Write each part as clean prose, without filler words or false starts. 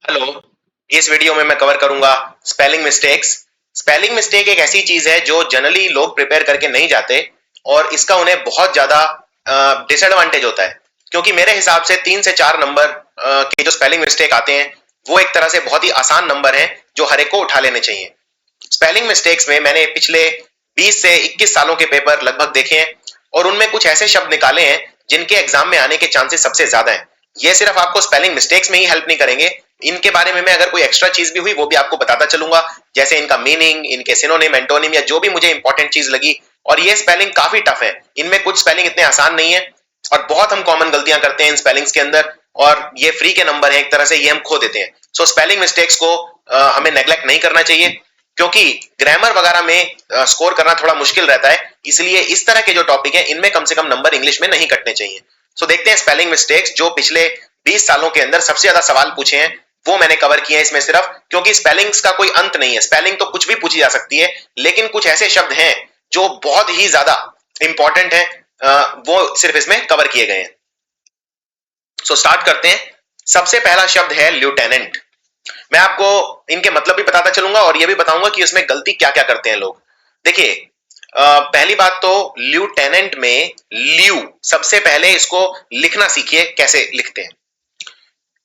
Hello. इस video में मैं कवर करूंगा स्पेलिंग मिस्टेक्स। स्पेलिंग मिस्टेक एक ऐसी चीज है जो जनरली लोग प्रिपेयर करके नहीं जाते और इसका उन्हें बहुत ज्यादा डिसएडवांटेज होता है, क्योंकि मेरे हिसाब से 3 से 4 नंबर के जो स्पेलिंग मिस्टेक आते हैं वो एक तरह से बहुत ही आसान नंबर हैं जो हर एक को उठा लेने चाहिए। स्पेलिंग मिस्टेक्स में मैंने पिछले 20 से 21 सालों के पेपर लगभग देखे हैं और उनमें कुछ ऐसे शब्द निकाले हैं जिनके एग्जाम में आने के चांसेस सबसे ज्यादा हैं। ये सिर्फ आपको स्पेलिंग मिस्टेक्स में ही हेल्प नहीं करेंगे, इनके बारे में मैं अगर कोई एक्स्ट्रा चीज भी हुई वो भी आपको बताता चलूंगा, जैसे इनका मीनिंग, इनके सिनोनिम, एंटोनिम या जो भी मुझे इंपॉर्टेंट चीज लगी। और ये स्पेलिंग काफी टफ है, इनमें कुछ स्पेलिंग इतने आसान नहीं है और बहुत हम कॉमन गलतियां करते हैं इन स्पेलिंग्स के अंदर, और ये फ्री के नंबर है एक तरह से, ये हम खो देते हैं। सो स्पेलिंग मिस्टेक्स को हमें नेग्लेक्ट नहीं करना चाहिए, क्योंकि ग्रामर वगैरह में स्कोर करना थोड़ा मुश्किल रहता है, इसलिए इस तरह के जो टॉपिक है इनमें कम से कम नंबर इंग्लिश में नहीं कटने चाहिए। सो देखते हैं स्पेलिंग मिस्टेक्स जो पिछले 20 सालों के अंदर सबसे ज्यादा सवाल पूछे हैं वो मैंने कवर किए हैं इसमें सिर्फ, क्योंकि स्पेलिंग्स का कोई अंत नहीं है, स्पेलिंग तो कुछ भी पूछी जा सकती है, लेकिन कुछ ऐसे शब्द हैं जो बहुत ही ज्यादा इंपॉर्टेंट है, वो सिर्फ इसमें कवर किए गए हैं। सो स्टार्ट करते हैं। सबसे पहला शब्द है ल्यूटेनेंट। मैं आपको इनके मतलब भी बताता चलूंगा और ये भी बताऊंगा कि इसमें गलती क्या क्या करते हैं लोग। देखिए, पहली बात तो ल्यूटेनेंट में ल्यू, सबसे पहले इसको लिखना सीखिए कैसे लिखते हैं।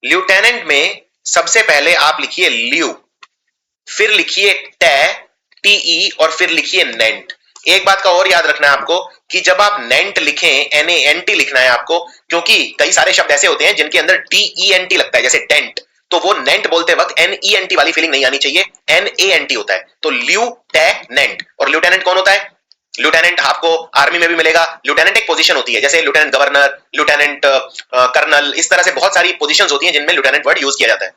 ल्यूटेनेंट में सबसे पहले आप लिखिए ल्यू, फिर लिखिए टी और फिर लिखिए नेंट। एक बात का और याद रखना है आपको कि जब आप नेंट लिखें, NANT लिखना है आपको, क्योंकि कई सारे शब्द ऐसे होते हैं जिनके अंदर DENT लगता है, जैसे डेंट, तो वो नेंट बोलते वक्त NENT वाली फीलिंग नहीं आनी चाहिए, NANT होता है। तो ल्यूटेनेंट। और ल्यूटेनेंट कौन होता है? लिeutenant आपको आर्मी में भी मिलेगा। लिeutenant एक पोजीशन होती है, जैसे लिeutenant गवर्नर, लिeutenant कर्नल, इस तरह से बहुत सारी पोजीशंस होती हैं जिनमें लिeutenant वर्ड यूज किया जाता है।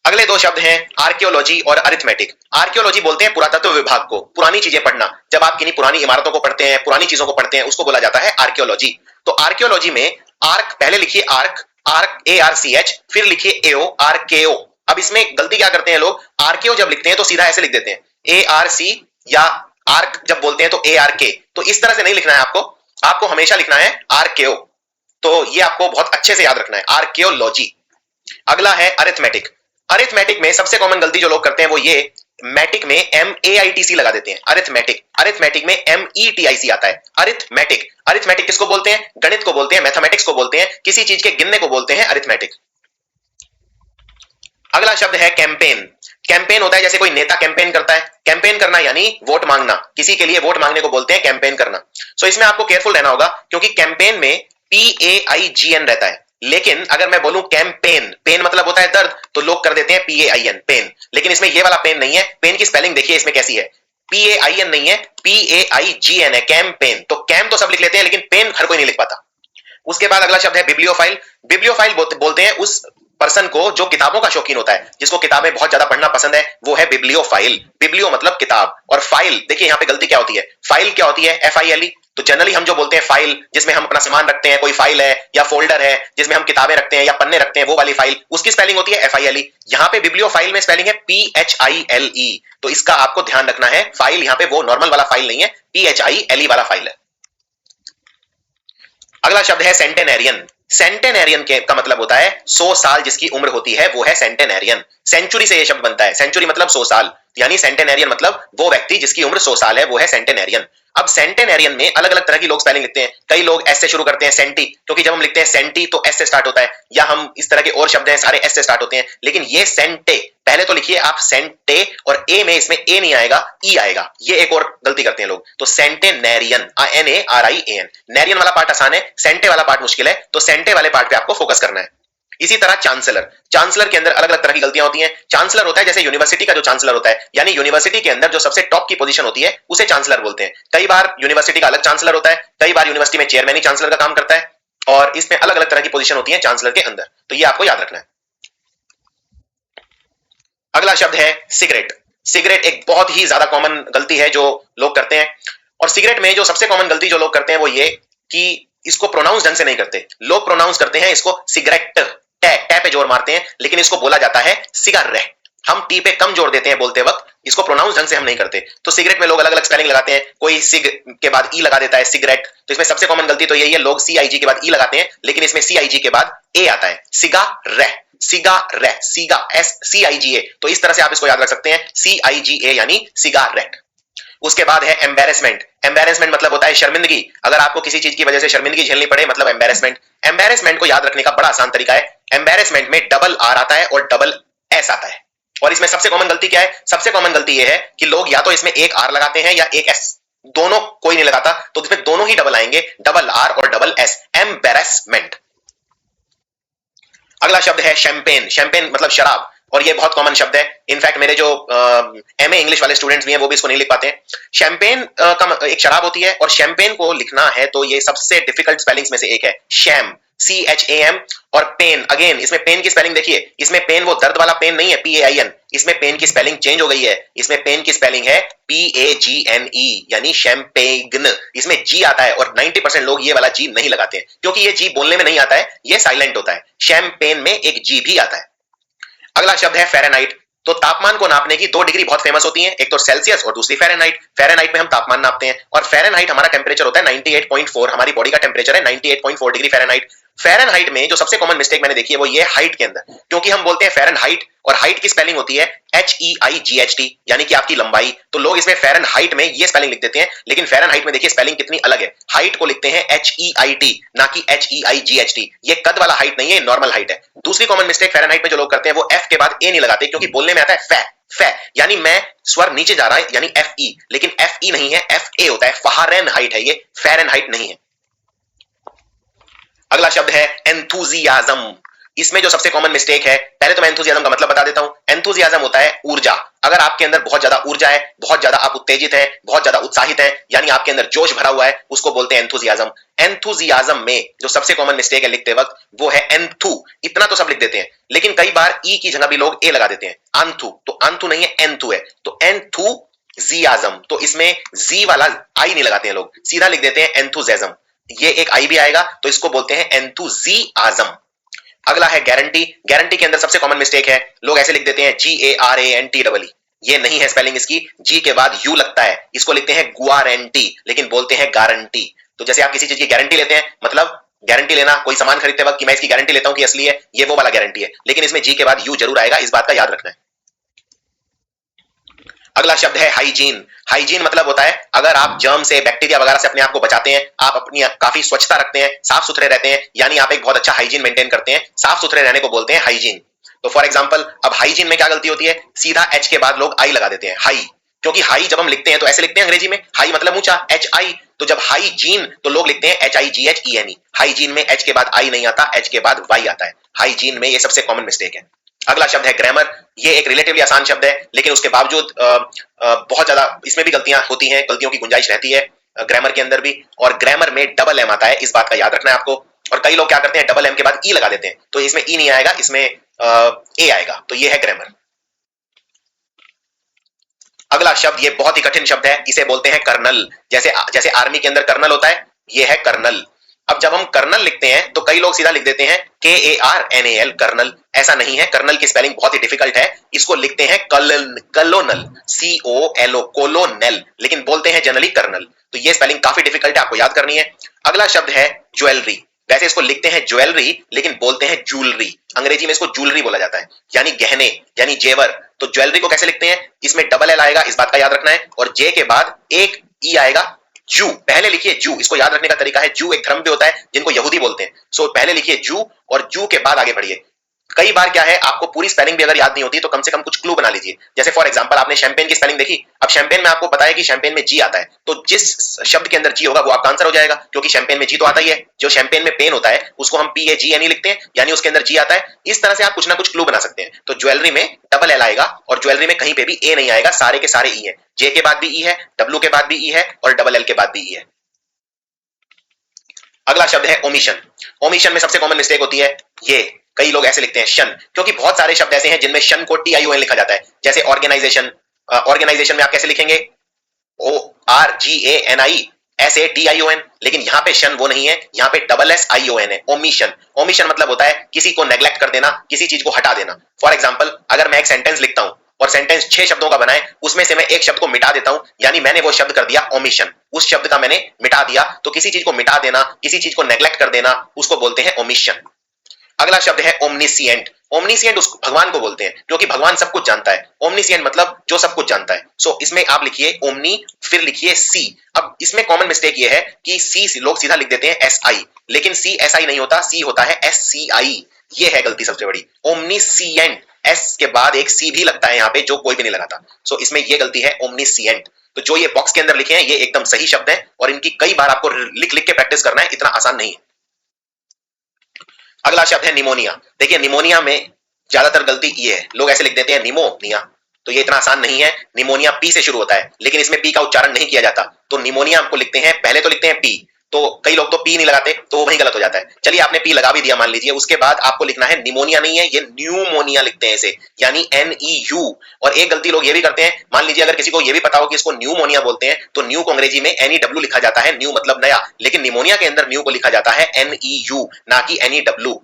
अगले दो शब्द हैं आर्कियोलॉजी और अरिथमेटिक। आर्कियोलॉजी बोलते हैं पुरातत्व विभाग को, पुरानी चीजें पढ़ना। जब आप किन्हीं पुरानी इमारतों को पढ़ते हैं, पुरानी चीजों को पढ़ते हैं, उसको बोला जाता है आर्कियोलॉजी। तो आर्कियोलॉजी में आर्क, पहले लिखिए आर्क, आर्क ARCH, फिर लिखिए एओ, आर्केओ। अब इसमें गलती क्या करते हैं लोग, आर्केओ जब लिखते हैं तो सीधा ऐसे लिख देते हैं ARC, या आर्क जब बोलते हैं तो ARK। तो इस तरह से नहीं लिखना है आपको, आपको हमेशा लिखना है आर्केओ। तो ये आपको बहुत अच्छे से याद रखना है, आर्कियोलॉजी। अगला है अरिथमेटिक। अरिथमेटिक में सबसे कॉमन गलती जो लोग करते हैं वो ये, मैटिक में MAITC लगा देते हैं, अरिथमेटिक। अरिथमेटिक में METIC आता है, अरिथमेटिक। अरिथमेटिक किसको बोलते हैं? गणित को बोलते हैं, मैथमेटिक्स को बोलते हैं, किसी चीज के गिनने को बोलते हैं अरिथमेटिक। अगला शब्द है कैंपेन। कैंपेन होता है जैसे कोई नेता कैंपेन करता है, कैंपेन करना यानी वोट मांगना, किसी के लिए वोट मांगने को बोलते हैं कैंपेन करना। सो इसमें आपको केयरफुल रहना होगा, क्योंकि कैंपेन में PAIGN रहता है, लेकिन अगर मैं बोलूं कैंपेन, पेन मतलब होता है दर्द, तो लोग कर देते हैं PAIN, पेन। लेकिन इसमें ये वाला पेन नहीं है, पेन की स्पेलिंग देखिए इसमें कैसी है, PAIN नहीं है, PAIGN है, कैंपेन। तो कैम तो सब लिख लेते हैं लेकिन पेन हर कोई नहीं लिख पाता। उसके बाद अगला शब्द है बिब्लियोफाइल। बिब्लियोफाइल बोलते हैं उस पर्सन को जो किताबों का शौकीन होता है, जिसको किताबें बहुत ज्यादा पढ़ना पसंद है, वो है बिब्लियोफाइल। बिब्लियो मतलब किताब, और फाइल, देखिए यहां पे गलती क्या होती है, फाइल क्या होती है? FILE। तो जनरली हम जो बोलते हैं फाइल, जिसमें हम अपना सामान रखते हैं, कोई फाइल है या फोल्डर है जिसमें हम किताबें रखते हैं या पन्ने रखते हैं, वो वाली फाइल, उसकी स्पेलिंग होती है FILE। यहाँ पे बिब्लियोफाइल में स्पेलिंग है PHILE। तो इसका आपको ध्यान रखना है, फाइल यहाँ पे वो नॉर्मल वाला फाइल नहीं है, PHILE वाला फाइल है। अगला शब्द है सेंटेनेरियन। सेंटेनेरियन का मतलब होता है 100 साल जिसकी उम्र होती है, वो है सेंटेनेरियन। सेंचुरी से ये शब्द बनता है, सेंचुरी मतलब 100 साल, यानी सेंटेनेरियन मतलब वो व्यक्ति जिसकी उम्र 100 साल है, वो है सेंटेनेरियन। अब सेंटेनेरियन में अलग अलग तरह की लोग स्पेलिंग लिखते हैं। कई लोग एस से शुरू करते हैं, सेंटी, क्योंकि जब हम लिखते हैं सेंटी तो एस से स्टार्ट होता है, या हम इस तरह के और शब्द हैं सारे एस से स्टार्ट होते हैं, लेकिन ये सेंटे, पहले तो लिखिए आप सेंटे, और ए में इसमें ए नहीं आएगा, ई आएगा, ये एक और गलती करते हैं लोग। तो सेंटेनेरियन, NARIAN। नेरियन वाला पार्ट आसान है, सेंटे वाला पार्ट मुश्किल है, तो सेंटे वाले पार्ट पे आपको फोकस करना है। इसी तरह चांसलर। चांसलर के अंदर अलग अलग तरह की गलतियां होती हैं। चांसलर होता है जैसे यूनिवर्सिटी का जो चांसलर होता है, यानी यूनिवर्सिटी के अंदर जो सबसे टॉप की पोजीशन होती है उसे चांसलर बोलते हैं। कई बार यूनिवर्सिटी का अलग चांसलर होता है, कई बार यूनिवर्सिटी में चेयरमैन ही चांसलर का काम करता है, और इसमें अलग अलग तरह की पोजीशन होती है चांसलर के अंदर, तो ये आपको याद रखना है। अगला शब्द है सिगरेट। सिगरेट एक बहुत ही ज्यादा कॉमन गलती है जो लोग करते हैं, और सिगरेट में जो सबसे कॉमन गलती जो लोग करते हैं वो ये कि इसको प्रोनाउंस ढंग से नहीं करते। लोग प्रोनाउंस करते हैं इसको सिगरेट, टे पे जोर मारते हैं, लेकिन इसको बोला जाता है सिगारेट। हम टी पे कम जोर देते हैं बोलते वक्त, इसको प्रोनाउंस ढंग से हम नहीं करते। तो सिगरेट में लोग अलग अलग स्पेलिंग लगाते हैं, कोई सिग के बाद ई लगा देता है, सिगरेट। तो इसमें सबसे कॉमन गलती तो यही है, लोग CIG के बाद ई लगाते हैं, लेकिन इसमें CIG के बाद ए आता है, सिगारेट। सिगारेट, सीगा, SCIGA, तो इस तरह से आप इसको याद रख सकते हैं, CIGA यानी सिगारेट। उसके बाद है एम्बेरसमेंट। एम्बेरसमेंट मतलब होता है शर्मिंदगी। अगर आपको किसी चीज की वजह से शर्मिंदगी झेलनी पड़े, मतलब एम्बेरसमेंट। एम्बेरसमेंट को याद रखने का बड़ा आसान तरीका है, एम्बेरसमेंट में डबल R आता है और डबल S आता है। और इसमें सबसे कॉमन गलती क्या है? सबसे कॉमन गलती यह है कि लोग या तो इसमें एक R लगाते हैं या एक S, दोनों कोई नहीं लगाता, तो इसमें दोनों ही डबल आएंगे, डबल R और डबल S, एम्बेरसमेंट। अगला शब्द है शैंपेन। शैंपेन मतलब शराब, और ये बहुत कॉमन शब्द है। इनफैक्ट मेरे जो MA इंग्लिश वाले स्टूडेंट्स भी हैं वो भी इसको नहीं लिख पाते हैं। शैंपेन का एक शराब होती है, और शैंपेन को लिखना है तो ये सबसे डिफिकल्ट स्पेलिंग्स में से एक है, शैम, CHAM। और पेन, अगेन इसमें पेन की स्पेलिंग देखिए, इसमें पेन वो दर्द वाला पेन नहीं है, PAIN, इसमें पेन की स्पेलिंग चेंज हो गई है, इसमें पेन की स्पेलिंग है PAGNE यानी शैंपेन। इसमें जी आता है, और 90% लोग ये वाला जी नहीं लगाते हैं, क्योंकि ये जी बोलने में नहीं आता है, ये साइलेंट होता है। शैंपेन में एक जी भी आता है। अगला शब्द है फ़ारेनहाइट। तो तापमान को नापने की दो डिग्री बहुत फेमस होती हैं, एक तो सेल्सियस और दूसरी फ़ारेनहाइट। फ़ारेनहाइट में हम तापमान नापते हैं, और फ़ारेनहाइट हमारा टेम्परेचर होता है 98.4, हमारी बॉडी का टेम्परेचर है 98.4 डिग्री फ़ारेनहाइट। फ़ारेनहाइट में जो सबसे कॉमन मिस्टेक मैंने देखी है वो ये हाइट के अंदर, क्योंकि हम बोलते हैं फ़ारेनहाइट, और हाइट की स्पेलिंग होती है HEIGHT यानी कि आपकी लंबाई, तो लोग इसमें फ़ारेनहाइट में ये स्पेलिंग लिख देते हैं, लेकिन फ़ारेनहाइट में देखिए स्पेलिंग कितनी अलग है। हाइट को लिखते हैं HEIT ना कि HEIGHT। ये कद वाला हाइट नहीं है, नॉर्मल हाइट है। दूसरी कॉमन मिस्टेक फ़ारेनहाइट में जो लोग करते हैं वो F के बाद A नहीं लगाते, क्योंकि बोलने में आता है फै फै, यानी मैं स्वर नीचे जा रहा है यानी FE, लेकिन FE नहीं है, FA होता है, फ़ारेनहाइट है ये, फ़ारेनहाइट नहीं है। अगला शब्द है एंथुजियाज्म। इसमें जो सबसे कॉमन मिस्टेक है, पहले तो मैं एंथुजियाज्म का मतलब बता देता हूं। एंथुजियाज्म होता है ऊर्जा। अगर आपके अंदर बहुत ज्यादा ऊर्जा है, बहुत ज्यादा आप उत्तेजित हैं, बहुत ज्यादा उत्साहित हैं, यानी आपके अंदर जोश भरा हुआ है, उसको बोलते हैं एंथुजियाज्म। एंथुजियाज्म में जो सबसे कॉमन मिस्टेक है लिखते वक्त वो है एंथु। इतना तो सब लिख देते हैं, लेकिन कई बार ई की जगह भी लोग ए लगा देते हैं, आंथु। तो आंथु नहीं है, एंथु है। तो एंथुजियाज्म, तो इसमें जी वाला आई नहीं लगाते हैं लोग, सीधा लिख देते हैं एंथुजियाज्म। ये एक आई भी आएगा, तो इसको बोलते हैं एंथुजियाज्म। अगला है गारंटी। गारंटी के अंदर सबसे कॉमन मिस्टेक है, लोग ऐसे लिख देते हैं GARANTEE। ये नहीं है स्पेलिंग इसकी, जी के बाद यू लगता है, इसको लिखते हैं गुआरंटी, लेकिन बोलते हैं गारंटी। तो जैसे आप किसी चीज की गारंटी लेते हैं, मतलब गारंटी लेना कोई सामान खरीदते वक्त कि मैं इसकी गारंटी लेता हूं कि असली है, ये वो वाला गारंटी है, लेकिन इसमें जी के बाद यू जरूर आएगा, इस बात का याद रखना है। अगला शब्द है हाइजीन। हाइजीन मतलब होता है अगर आप जर्म से, बैक्टीरिया वगैरह से अपने आप को बचाते हैं, आप अपनी काफी स्वच्छता रखते हैं, साफ सुथरे रहते हैं, यानी आप एक बहुत अच्छा हाइजीन मेंटेन करते हैं, साफ सुथरे रहने को बोलते हैं हाइजीन। तो फॉर एग्जांपल, अब हाइजीन में क्या गलती होती है, सीधा एच के बाद लोग आई लगा देते हैं, हाई। क्योंकि हाई जब हम लिखते हैं तो ऐसे लिखते हैं अंग्रेजी में, हाई मतलब ऊंचा, HI। तो जब हाइजीन तो लोग लिखते हैं HIGHENE। हाइजीन में एच के बाद आई नहीं आता, एच के बाद वाई आता है। हाइजीन में ये सबसे कॉमन मिस्टेक है। अगला शब्द है ग्रामर। ये एक रिलेटिवली आसान शब्द है, लेकिन उसके बावजूद बहुत ज्यादा इसमें भी गलतियां होती हैं, गलतियों की गुंजाइश रहती है ग्रामर के अंदर भी। और ग्रामर में डबल एम आता है, इस बात का याद रखना है आपको। और कई लोग क्या करते हैं, डबल एम के बाद ई लगा देते हैं, तो इसमें ई नहीं आएगा, इसमें ए आएगा। तो ये है ग्रामर। अगला शब्द ये बहुत ही कठिन शब्द है, इसे बोलते हैं कर्नल। जैसे जैसे आर्मी के अंदर कर्नल होता है, ये है कर्नल। अब जब हम कर्नल लिखते हैं तो कई लोग सीधा लिख देते हैं KARNAL, कर्नल। ऐसा नहीं है, कर्नल की स्पेलिंग बहुत ही डिफिकल्ट है, इसको लिखते हैं कलोनल, COLO, कोलोनल, लेकिन बोलते हैं जनरली कर्नल। तो ये स्पेलिंग काफी डिफिकल्ट है, आपको याद करनी है। अगला शब्द है ज्वेलरी। वैसे इसको लिखते हैं ज्वेलरी, लेकिन बोलते हैं जूलरी। अंग्रेजी में इसको जूलरी बोला जाता है, यानी गहने, यानी जेवर। तो ज्वेलरी को कैसे लिखते हैं, इसमें डबल एल आएगा, इस बात का याद रखना है, और जे के बाद एक ई आएगा, जू। पहले लिखिए जू, इसको याद रखने का तरीका है, जू एक धर्म भी होता है जिनको यहूदी बोलते हैं। सो पहले लिखिए जू, और जू के बाद आगे बढ़िए। कई बार क्या है, आपको पूरी स्पेलिंग भी अगर याद नहीं होती तो कम से कम कुछ क्लू बना लीजिए। जैसे फॉर एग्जांपल, आपने शैंपेन की स्पेलिंग देखी, अब शैंपेन में आपको पता है कि शैंपेन में जी आता है, तो जिस शब्द के अंदर जी होगा वो आपका आंसर हो जाएगा, क्योंकि शैंपेन में जी तो आता ही है। जो शैंपेन में पेन होता है उसको हम PAGNE लिखते हैं, यानी उसके अंदर जी आता है। इस तरह से आप कुछ ना कुछ क्लू बना सकते हैं। तो ज्वेलरी में डबल एल आएगा, और ज्वेलरी में कहीं पे भी ए नहीं आएगा, सारे के सारे ई है। जे के बाद भी ई है, डब्ल्यू के बाद भी ई है, और डबल एल के बाद भी ई है। अगला शब्द है ओमिशन। ओमिशन में सबसे कॉमन मिस्टेक होती है ये, कई लोग ऐसे लिखते हैं शन, क्योंकि बहुत सारे शब्द ऐसे हैं जिनमें शन को TION लिखा जाता है। जैसे ऑर्गेनाइजेशन, ऑर्गेनाइजेशन में आप कैसे लिखेंगे, ORGANI लेकिन यहाँ पे शन वो नहीं है, यहाँ पे SSION है, ओमिशन। ओमिशन मतलब होता है किसी को नेग्लेक्ट कर देना, किसी चीज को हटा देना। फॉर एग्जाम्पल, अगर मैं एक सेंटेंस लिखता हूं और सेंटेंस 6 शब्दों का बनाए, उसमें से मैं एक शब्द को मिटा देता हूं, यानी मैंने वो शब्द कर दिया ओमिशन, उस शब्द का मैंने मिटा दिया। तो किसी चीज को मिटा देना, किसी चीज को नेग्लेक्ट कर देना, उसको बोलते हैं ओमिशन। अगला शब्द है ओमनिसिएंट। ओमनीसिएंट उस भगवान को बोलते हैं क्योंकि भगवान सब कुछ जानता है। ओमनीसिएंट मतलब जो सब कुछ जानता है। सो इसमें आप लिखिए ओमनी, फिर लिखिए सी। अब इसमें कॉमन मिस्टेक ये है कि सी लोग सीधा लिख देते हैं एस आई, लेकिन सी एस आई नहीं होता, सी होता है एस सी आई। ये है गलती सबसे बड़ी। ओमनीसिएंट, एस के बाद एक सी भी लगता है यहाँ पे जो कोई भी नहीं लगाता। सो इसमें ये गलती है ओमनीसिएंट। तो जो ये बॉक्स के अंदर लिखे हैं ये एकदम सही शब्द है और इनकी कई बार आपको लिख लिख के प्रैक्टिस करना है, इतना आसान नहीं है। अगला शब्द है निमोनिया। देखिए निमोनिया में ज्यादातर गलती ये है, लोग ऐसे लिख देते हैं निमोनिया, तो ये इतना आसान नहीं है। निमोनिया पी से शुरू होता है लेकिन इसमें पी का उच्चारण नहीं किया जाता, तो निमोनिया आपको लिखते हैं, पहले तो लिखते हैं पी, तो कई लोग तो पी नहीं लगाते तो वो वहीं गलत हो जाता है। चलिए आपने पी लगा भी दिया मान लीजिए, उसके बाद आपको लिखना है निमोनिया नहीं है, ये न्यूमोनिया लिखते हैं इसे, यानी NEU। और एक गलती लोग ये भी करते हैं, मान लीजिए अगर किसी को ये भी पता हो कि इसको न्यूमोनिया बोलते हैं तो न्यू को अंग्रेजी में NEW लिखा जाता है, न्यू मतलब नया, लेकिन निमोनिया के अंदर न्यू को लिखा जाता है NEU ना कि NEW।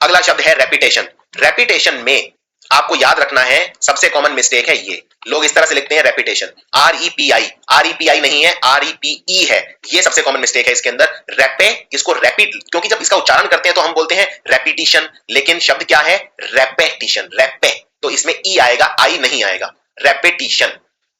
अगला शब्द है रेपिटेशन। रेपिटेशन में आपको याद रखना है, सबसे कॉमन मिस्टेक है ये, लोग इस तरह से लिखते हैं रेपिटेशन, REPI, REPI नहीं है, REPE है, ये सबसे कॉमन मिस्टेक है इसके अंदर। रेपे, इसको रैपिड, क्योंकि जब इसका उच्चारण करते हैं तो हम बोलते हैं रेपिटिशन, लेकिन शब्द क्या है, रेपेटिशन, रेपे, तो इसमें ई आएगा, आई नहीं आएगा, रेपिटिशन।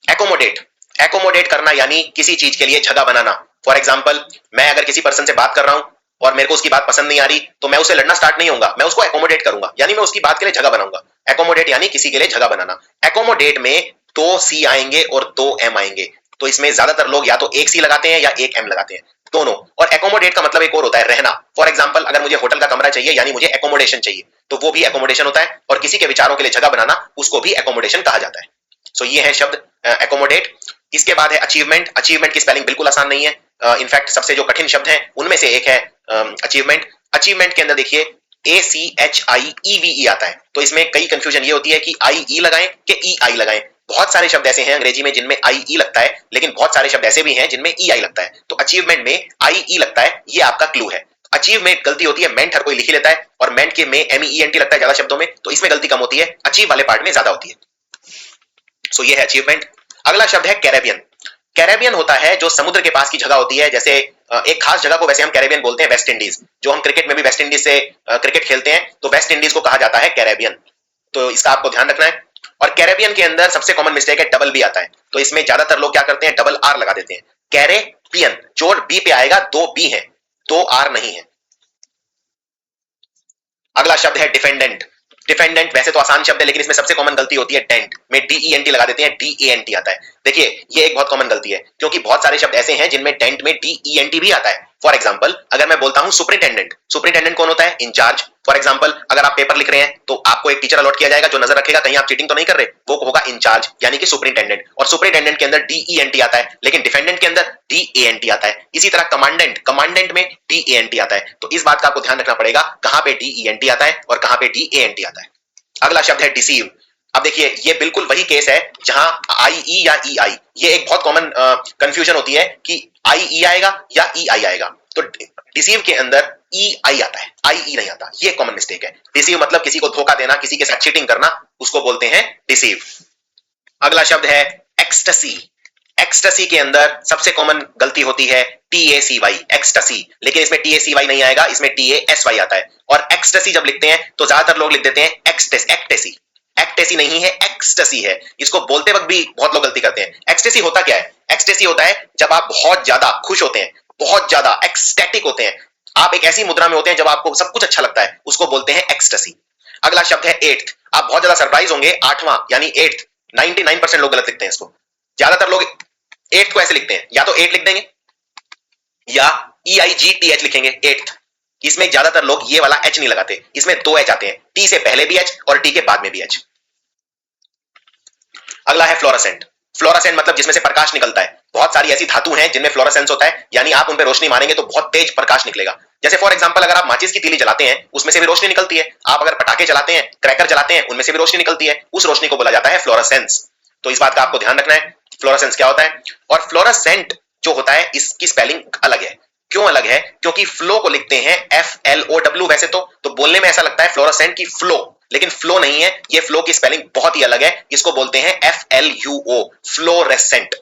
एकोमोडेट, एकोमोडेट करना यानी किसी चीज के लिए जगह बनाना। फॉर एग्जाम्पल, मैं अगर किसी पर्सन से बात कर रहा हूं और मेरे को उसकी बात पसंद नहीं आ रही तो मैं उससे लड़ना स्टार्ट नहीं होऊंगा, मैं उसको एकोमोडेट करूंगा, यानी मैं उसकी बात के लिए जगह बनाऊंगा। एकोमोडेट यानी किसी के लिए जगह बनाना। एकोमोडेट में 2 सी आएंगे और 2 एम आएंगे, तो इसमें ज्यादातर लोग या तो एक सी लगाते हैं या एक एम लगाते हैं, दोनों। और एकोमोडेट का मतलब एक और होता है रहना। फॉर एग्जाम्पल, अगर मुझे होटल का कमरा चाहिए यानी मुझे एकोमोडेशन चाहिए, तो वो भी एकोमोडेशन होता है, और किसी के विचारों के लिए जगह बनाना उसको भी एकोमोडेशन कहा जाता है। सो ये है शब्द एकोमोडेट। इसके बाद है अचीवमेंट। अचीवमेंट की स्पेलिंग बिल्कुल आसान नहीं है, इनफैक्ट सबसे जो कठिन शब्द है उनमें से एक है अचीवमेंट। अचीवमेंट के अंदर देखिए ACHIEVE आता है, तो इसमें कई कंफ्यूजन ये होती है कि IE लगाएं कि EI लगाएं। बहुत सारे शब्द ऐसे हैं अंग्रेजी में जिनमें IE लगता है, लेकिन बहुत सारे शब्द ऐसे भी हैं जिनमें EI लगता है, तो अचीवमेंट में IE लगता है, ये आपका क्लू है। अचीवमेंट गलती होती है, मेंट हर कोई लिख ही लेता है, और मेंट के में MENT लगता है ज्यादा शब्दों में, तो इसमें गलती कम होती है, अचीव वाले पार्ट में ज्यादा होती है। सो ये है अचीवमेंट। अगला शब्द है कैरेबियन। कैरेबियन होता है जो समुद्र के पास की जगह होती है, जैसे एक खास जगह को वैसे हम कैरेबियन बोलते हैं वेस्ट इंडीज, जो हम क्रिकेट में भी वेस्ट इंडीज से क्रिकेट खेलते हैं तो वेस्ट इंडीज को कहा जाता है कैरेबियन, तो इसका आपको ध्यान रखना है। और कैरेबियन के अंदर सबसे कॉमन मिस्टेक है डबल बी आता है, तो इसमें ज्यादातर लोग क्या करते हैं, डबल आर लगा देते हैं। कैरेबियन, जो बी पे आएगा 2 बी है, 2 आर नहीं है। अगला शब्द है डिफेंडेंट। डिफेंडेंट वैसे तो आसान शब्द है, लेकिन इसमें सबसे कॉमन गलती होती है डेंट में DENT लगा देते हैं, DANT आता है। देखिए ये एक बहुत कॉमन गलती है, क्योंकि बहुत सारे शब्द ऐसे हैं जिनमें डेंट में DENT भी आता है। फॉर एग्जाम्पल, अगर मैं बोलता हूं सुपरिटेंडेंट, सुपरिटेंडेंट कौन होता है, इंचार्ज। फॉर एग्जाम्पल, अगर आप पेपर लिख रहे हैं तो आपको एक टीचर अलॉट किया जाएगा जो नजर रखेगा कहीं आप चीटिंग तो नहीं कर रहे, वो होगा इंचार्ज यानी कि सुपरिटेंडेंट। और सुपरिटेंडेंट के अंदर DENT आता है, लेकिन डिफेंडेंट के अंदर DANT आता है। इसी तरह कमांडेंट, कमांडेंट में DANT आता है, तो इस बात का आपको ध्यान रखना पड़ेगा कहां पे DENT आता है और कहां पे DANT आता है। अगला शब्द है डिसीव। अब देखिए ये बिल्कुल वही केस है जहां IE या EI, ये एक बहुत कॉमन कंफ्यूजन होती है कि IE आएगा या EI आएगा, तो डिसीव के अंदर EI आता है, IE नहीं आता, ये कॉमन मिस्टेक है। डिसीव मतलब किसी को धोखा देना, किसी के साथ चीटिंग करना, उसको बोलते हैं डिसीव। अगला शब्द है एक्सटसी। एक्सटसी के अंदर सबसे कॉमन गलती होती है TACY, एक्सटसी, लेकिन इसमें TACY नहीं आएगा, इसमें TASY आता है। और एक्सटसी जब लिखते हैं तो ज्यादातर लोग लिख देते हैं एक्सटेसी, एक्टेसी नहीं है, एक्सटसी है। इसको बोलते वक्त भी बहुत लोग गलती करते हैं। एक्सटेसी होता क्या है, एक्सटेसी होता है जब आप बहुत ज्यादा खुश होते हैं, बहुत ज्यादा एक्सटैटिक होते हैं, आप एक ऐसी मुद्रा में होते हैं जब आपको सब कुछ अच्छा लगता है, उसको बोलते हैं एक्सटसी। अगला शब्द है एट्थ। आप बहुत ज्यादा सरप्राइज होंगे, आठवां यानी एट्थ, 99% लोग गलत लिखते हैं इसको। ज्यादातर लोग एट्थ को ऐसे लिखते हैं, या तो 8 लिख देंगे या EIGTH लिखेंगे, एट्थ। इसमें ज्यादातर लोग ये वाला H नहीं लगाते, इसमें 2 H आते हैं, T से पहले भी H और T के बाद में भी H। अगला है फ्लोरोसेंट। फ्लोरोसेंट मतलब जिसमें से प्रकाश निकलता है। बहुत सारी ऐसी धातु हैं जिनमें फ्लोरोसेंस होता है, यानी आप उन पे रोशनी मारेंगे तो बहुत तेज प्रकाश निकलेगा। जैसे फॉर एग्जांपल, अगर आप माचिस की तीली जलाते हैं उसमें से भी रोशनी निकलती है, आप अगर पटाखे चलाते हैं, क्रैकर जलाते हैं, उनमें से भी रोशनी निकलती है, उस रोशनी को बोला जाता है फ्लोरोसेंस। तो इस बात का आपको ध्यान रखना है, फ्लोरोसेंस क्या होता है। और फ्लोरोसेंट जो होता है इसकी स्पेलिंग अलग है। क्यों अलग है, क्योंकि फ्लो को लिखते हैं FLOW वैसे तो बोलने में ऐसा लगता है फ्लोरोसेंट की फ्लो, लेकिन फ्लो नहीं है, ये फ्लो की स्पेलिंग बहुत ही अलग है, इसको बोलते हैं FLUO, फ्लोरेसेंट।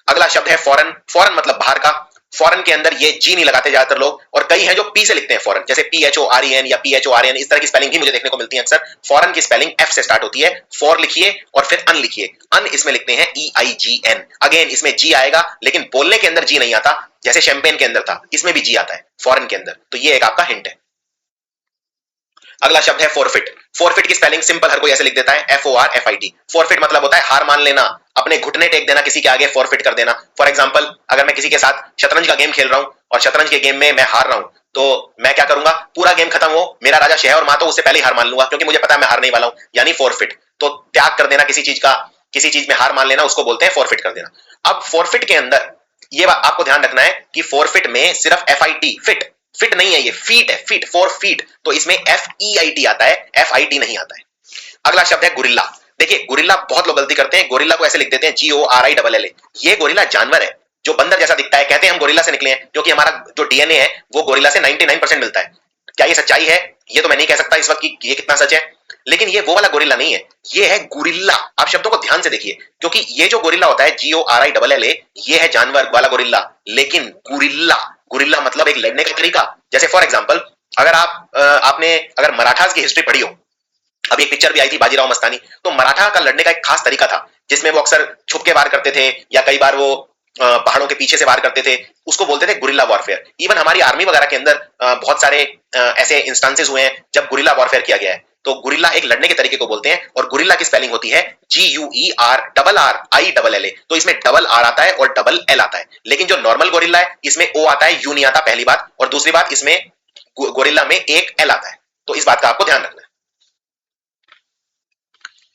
अगला शब्द है फॉरेन। फॉरेन मतलब बाहर का। फॉरेन के अंदर ये जी नहीं लगाते ज्यादातर लोग, और कई हैं जो पी से लिखते हैं फॉरेन, जैसे PHOREN या PHORN, इस तरह की स्पेलिंग भी मुझे देखने को मिलती है अक्सर। फॉरेन की स्पेलिंग एफ से स्टार्ट होती है, फॉर लिखिए और फिर अन लिखिए, अन इसमें लिखते हैं EIGN। अगेन इसमें जी आएगा लेकिन बोलने के अंदर जी नहीं आता, जैसे शैंपेन के अंदर था, इसमें भी जी आता है फॉरेन के अंदर। तो ये एक आपका हिंट है। अगला शब्द है फोरफिट। फोरफिट की स्पेलिंग सिंपल हर कोई ऐसे लिख देता है, FORFIT। फोरफिट मतलब होता है हार मान लेना, अपने घुटने टेक देना, किसी के आगे फोरफिट कर देना। फॉर एग्जांपल, अगर मैं किसी के साथ शतरंज का गेम खेल रहा हूं और शतरंज के गेम में मैं हार रहा हूं, तो मैं क्या करूंगा, पूरा गेम खत्म हो, मेरा राजा शह और मातो, उससे पहले ही हार मान लूंगा, क्योंकि मुझे पता है मैं हारने वाला हूं, यानी फोरफिट। तो त्याग कर देना किसी चीज का, किसी चीज में हार मान लेना, उसको बोलते हैं फोरफिट कर देना। अब फोरफिट के अंदर ये बात आपको ध्यान रखना है कि फोरफिट में सिर्फ FIT, फिट, फिट नहीं है, ये फीट है, फीट, फॉर फीट, तो इसमें FEIT आता है, FIT नहीं आता है। अगला शब्द है गोरिल्ला। देखिए गोरिल्ला बहुत लोग गलती करते हैं, गोरिल्ला को ऐसे लिख देते हैं GORILLA। ये गोरिल्ला जानवर है जो बंदर जैसा दिखता है, कहते हैं हम गोरिल्ला से निकले हैं, क्योंकि हमारा जो DNA है वो गोरिल्ला से 99% मिलता है। क्या ये सच्चाई है? ये तो मैं नहीं कह सकता इस वक्त कि ये कितना सच है, लेकिन ये वो वाला गोरिल्ला नहीं है, ये है गोरिल्ला। आप शब्दों को ध्यान से देखिए, क्योंकि ये जो गोरिल्ला होता है GORILLA, ये है जानवर वाला गोरिल्ला, लेकिन गोरिल्ला, गोरिल्ला मतलब एक लड़ने का तरीका। जैसे फॉर एग्जांपल, अगर आपने अगर मराठास की हिस्ट्री पढ़ी हो, अभी एक पिक्चर भी आई थी बाजीराव मस्तानी, तो मराठा का लड़ने का एक खास तरीका था, जिसमें वो अक्सर छुप के वार करते थे या कई बार वो पहाड़ों के पीछे से वार करते थे, उसको बोलते थे गुरिल्ला वॉरफेयर। इवन हमारी आर्मी वगैरह के अंदर बहुत सारे ऐसे इंस्टांसेस हुए हैं जब गुरिल्ला वॉरफेयर किया गया है। तो गुरिल्ला एक लड़ने के तरीके को बोलते हैं, और गुरिल्ला की स्पेलिंग होती है GUERRRILLA। तो इसमें डबल आर आता है और डबल एल आता है, लेकिन जो नॉर्मल गोरिल्ला है इसमें ओ आता है, यू नहीं आता, पहली बात, और दूसरी बात इसमें गोरिल्ला में एक एल आता है। तो इस बात का आपको ध्यान रखना है।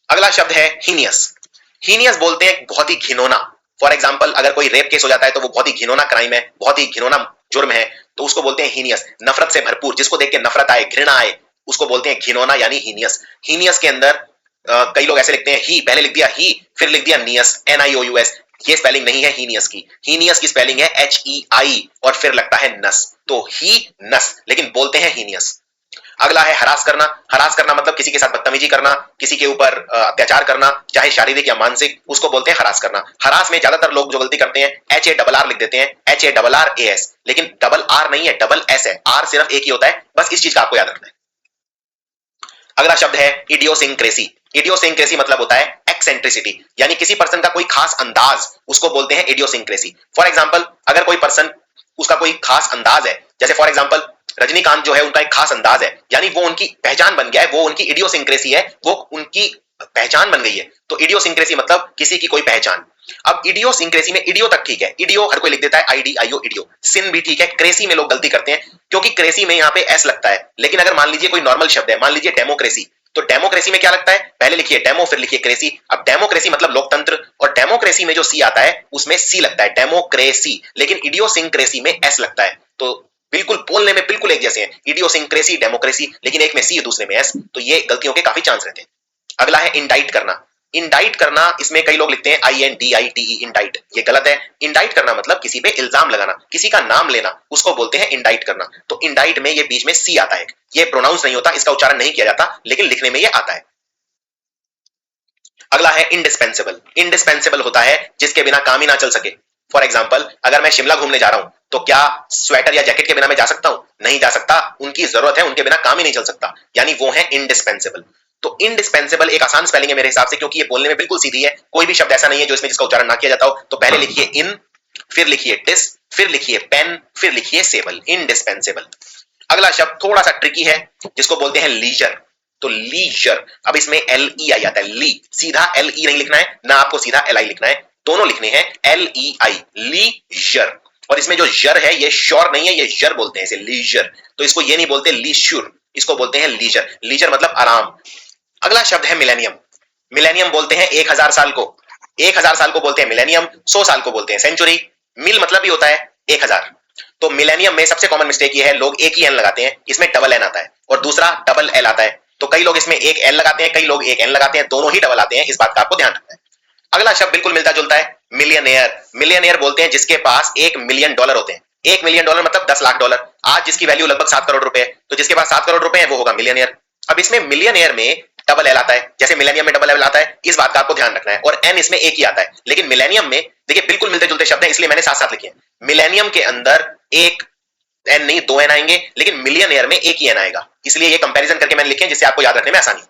अगला शब्द है हीनियस। हीनियस बोलते हैं बहुत ही घिनौना। फॉर एग्जांपल, अगर कोई रेप केस हो जाता है तो वो बहुत ही घिनौना क्राइम है, बहुत ही घिनौना जुर्म है, तो उसको बोलते हैं हीनियस। नफरत से भरपूर, जिसको देख के नफरत आए, घृणा आए, उसको बोलते हैं घिनौना, यानी हीनियस। हीनियस के अंदर कई लोग ऐसे लिखते हैं ही, पहले लिख दिया ही, फिर लिख दिया नियस, NIOUS। ये स्पेलिंग नहीं है हीनियस की। हीनियस की स्पेलिंग है HEI और फिर लगता है नस, तो ही नस, लेकिन बोलते हैं हीनियस। अगला है हरास करना। हरास करना मतलब किसी के साथ बदतमीजी करना, किसी के ऊपर अत्याचार करना, चाहे शारीरिक या मानसिक, उसको बोलते हैं हरास करना। हरास में ज्यादातर लोग जो गलती करते हैं HARR लिख देते हैं, HARRAS, लेकिन डबल आर नहीं है, डबल एस है, आर सिर्फ एक ही होता है, बस इस चीज का आपको याद रखना है। अगला शब्द है इडियोसिंक्रेसी। इडियोसिंक्रेसी मतलब होता है एक्सेंट्रिसिटी, यानी किसी पर्सन का कोई खास अंदाज, उसको बोलते हैं इडियोसिंक्रेसी। फॉर एग्जांपल, अगर कोई पर्सन, उसका कोई खास अंदाज है, जैसे फॉर एग्जांपल रजनीकांत जो है, उनका एक खास अंदाज है, यानी वो उनकी पहचान बन गया है, वो उनकी इडियोसिंक्रेसी है, वो उनकी पहचान बन गई है। तो इडियोसिंक्रेसी मतलब किसी की कोई पहचान। अब इडियोसिंक्रेसी में इडियो तक ठीक है, इडियो हर कोई लिख देता है IDIO, इडियो। सिन भी ठीक है, क्रेसी में लोग गलती करते हैं, क्योंकि क्रेसी में यहाँ पे एस लगता है, लेकिन अगर मान लीजिए कोई नॉर्मल शब्द है, मान लीजिए डेमोक्रेसी, तो डेमोक्रेसी में क्या लगता है, पहले लिखिए डेमो फिर लिखिए क्रेसी। अब डेमोक्रेसी मतलब लोकतंत्र, और डेमोक्रेसी में जो सी आता है उसमें सी लगता है, डेमोक्रेसी, लेकिन इडियोसिंक्रेसी में एस लगता है। तो बिल्कुल बोलने में बिल्कुल एक जैसे हैं, इडियोसिंक्रेसी, डेमोक्रेसी, लेकिन एक में सी दूसरे में एस, तो ये गलतियों के काफी चांस रहते हैं। अगला है इंडाइट करना। इंडाइट करना, इसमें कई लोग लिखते हैं INDITE, इंडाइट, ये गलत है। इंडाइट करना मतलब किसी पे इल्जाम लगाना, किसी का नाम लेना, उसको बोलते हैं इंडाइट करना। तो इंडाइट में ये बीच में सी आता है, ये प्रोनाउंस नहीं होता, इसका उच्चारण नहीं किया जाता, लेकिन लिखने में ये आता है। अगला है इंडिस्पेंसेबल। इंडिस्पेंसेबल होता है जिसके बिना काम ही ना चल सके। फॉर एग्जाम्पल, अगर मैं शिमला घूमने जा रहा हूं, तो क्या स्वेटर या जैकेट के बिना मैं जा सकता हूं? नहीं जा सकता, उनकी जरूरत है, उनके बिना काम ही नहीं चल सकता, यानी वो है इंडिस्पेंसेबल। तो इंडिस्पेंसेबल एक आसान स्पेलिंग है मेरे हिसाब से, क्योंकि ये बोलने में बिल्कुल सीधी है, कोई भी शब्द ऐसा नहीं है जो इसमें जिसका उच्चारण ना किया जाता हो। तो पहले लिखिए इन, फिर लिखिए डिस, फिर लिखिए पेन, फिर लिखिए सेबल, इंडिस्पेंसेबल। अगला शब्द थोड़ा सा ट्रिकी है, जिसको बोलते हैं लीजर। तो लीजर, अब इसमें LE आ जाता है, ली, सीधा LE नहीं लिखना है, ना आपको सीधा LI लिखना है, दोनों लिखने हैं LEI, लीजर। और इसमें जो जर है ये श्योर नहीं है, ये जर बोलते हैं इसे, लीजर। तो इसको ये नहीं बोलते लीश्योर, इसको बोलते हैं लीजर। लीजर मतलब आराम। अगला शब्द है मिलेनियम। मिलेनियम बोलते हैं 1000 साल को, 1000 साल को बोलते हैं मिलेनियम, 100 साल को बोलते हैं सेंचुरी। मिल मतलब भी होता है 1000। तो मिलेनियम में सबसे कॉमन मिस्टेक ये है, लोग एक ही एन लगाते हैं, इसमें डबल एन आता है, और दूसरा डबल एल आता है। तो कई लोग इसमें एक एल लगाते हैं, कई लोग एक एन लगाते हैं, दोनों ही डबल आते हैं, इस बात का आपको ध्यान रखना है। अगला शब्द बिल्कुल मिलता जुलता है, मिलियनेयर। मिलियनेयर बोलते हैं जिसके पास $1 मिलियन होते हैं। $1 मिलियन मतलब 10 लाख डॉलर। आज जिसकी वैल्यू लगभग 7 करोड़ रुपए है, तो जिसके पास 7 करोड़ रुपए है वो होगा मिलियनेयर। अब इसमें मिलियनेयर में डबल एल आता है, जैसे मिलेनियम में डबल एल आता है, इस बात का आपको ध्यान रखना है, और एन इसमें एक ही आता है। लेकिन मिलेनियम में देखिए बिल्कुल मिलते जुलते शब्द हैं, इसलिए मैंने साथ साथ लिखे हैं। मिलेनियम के अंदर एक एन नहीं 2 एन आएंगे, लेकिन मिलियनियर में एक ही एन आएगा, इसलिए ये कंपैरिजन करके मैंने लिखे जिससे आपको याद रखने में आसानी।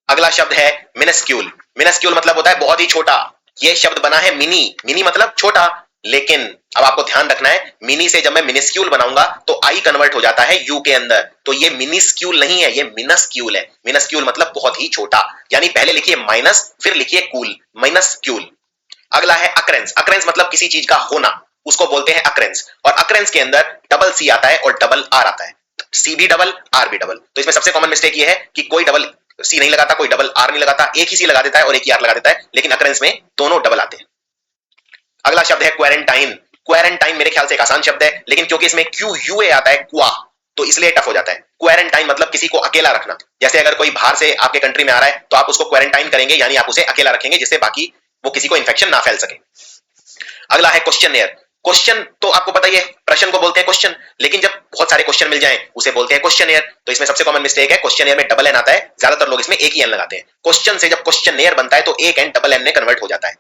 अगला शब्द है मिनस्क्यूल। मिनस्क्यूल मतलब होता है बहुत ही छोटा। ये शब्द बना है मिनी, मिनी मतलब छोटा, लेकिन अब आपको ध्यान रखना है मिनी से जब मैं मिनिस्क्यूल बनाऊंगा तो आई कन्वर्ट हो जाता है यू के अंदर, तो ये मिनिस्क्यूल नहीं है, ये मिनस्क्यूल है। मिनस्क्यूल मतलब बहुत ही छोटा, यानी पहले लिखिए माइनस फिर लिखिए कूल, माइनस्क्यूल। अगला है अकरेंस। अकरेंस मतलब किसी चीज का होना, उसको बोलते हैं अकरेंस, और अकरेंस के अंदर डबल सी आता है और डबल आर आता है, सी भी डबल आर भी डबल। तो इसमें सबसे कॉमन मिस्टेक ये है कि कोई डबल सी नहीं लगाता, कोई डबल आर नहीं लगाता, एक ही सी लगा देता है और एक ही आर लगा देता है, लेकिन अकरेंस में दोनों डबल आते हैं। अगला शब्द है क्वारंटाइन। क्वारंटाइन मेरे ख्याल से एक आसान शब्द है, लेकिन क्योंकि इसमें क्यू यू ए आता है क्वा, तो इसलिए टफ हो जाता है। क्वारंटाइन मतलब किसी को अकेला रखना, जैसे अगर कोई बाहर से आपके कंट्री में आ रहा है तो आप उसको क्वारंटाइन करेंगे, यानी आप उसे अकेला रखेंगे जिससे बाकी वो किसी को इंफेक्शन ना फैल सके। अगला है क्वेश्चनियर। क्वेश्चन तो आपको पता ही है, प्रश्न को बोलते हैं क्वेश्चन, लेकिन जब बहुत सारे क्वेश्चन मिल जाएं उसे बोलते हैं क्वेश्चनियर। तो इसमें सबसे कॉमन मिस्टेक है क्वेश्चनियर में डबल एन आता है, ज्यादातर लोग इसमें एक ही एन लगाते हैं। क्वेश्चन से जब क्वेश्चनियर बनता है तो एक एन डबल एन में कन्वर्ट हो जाता है।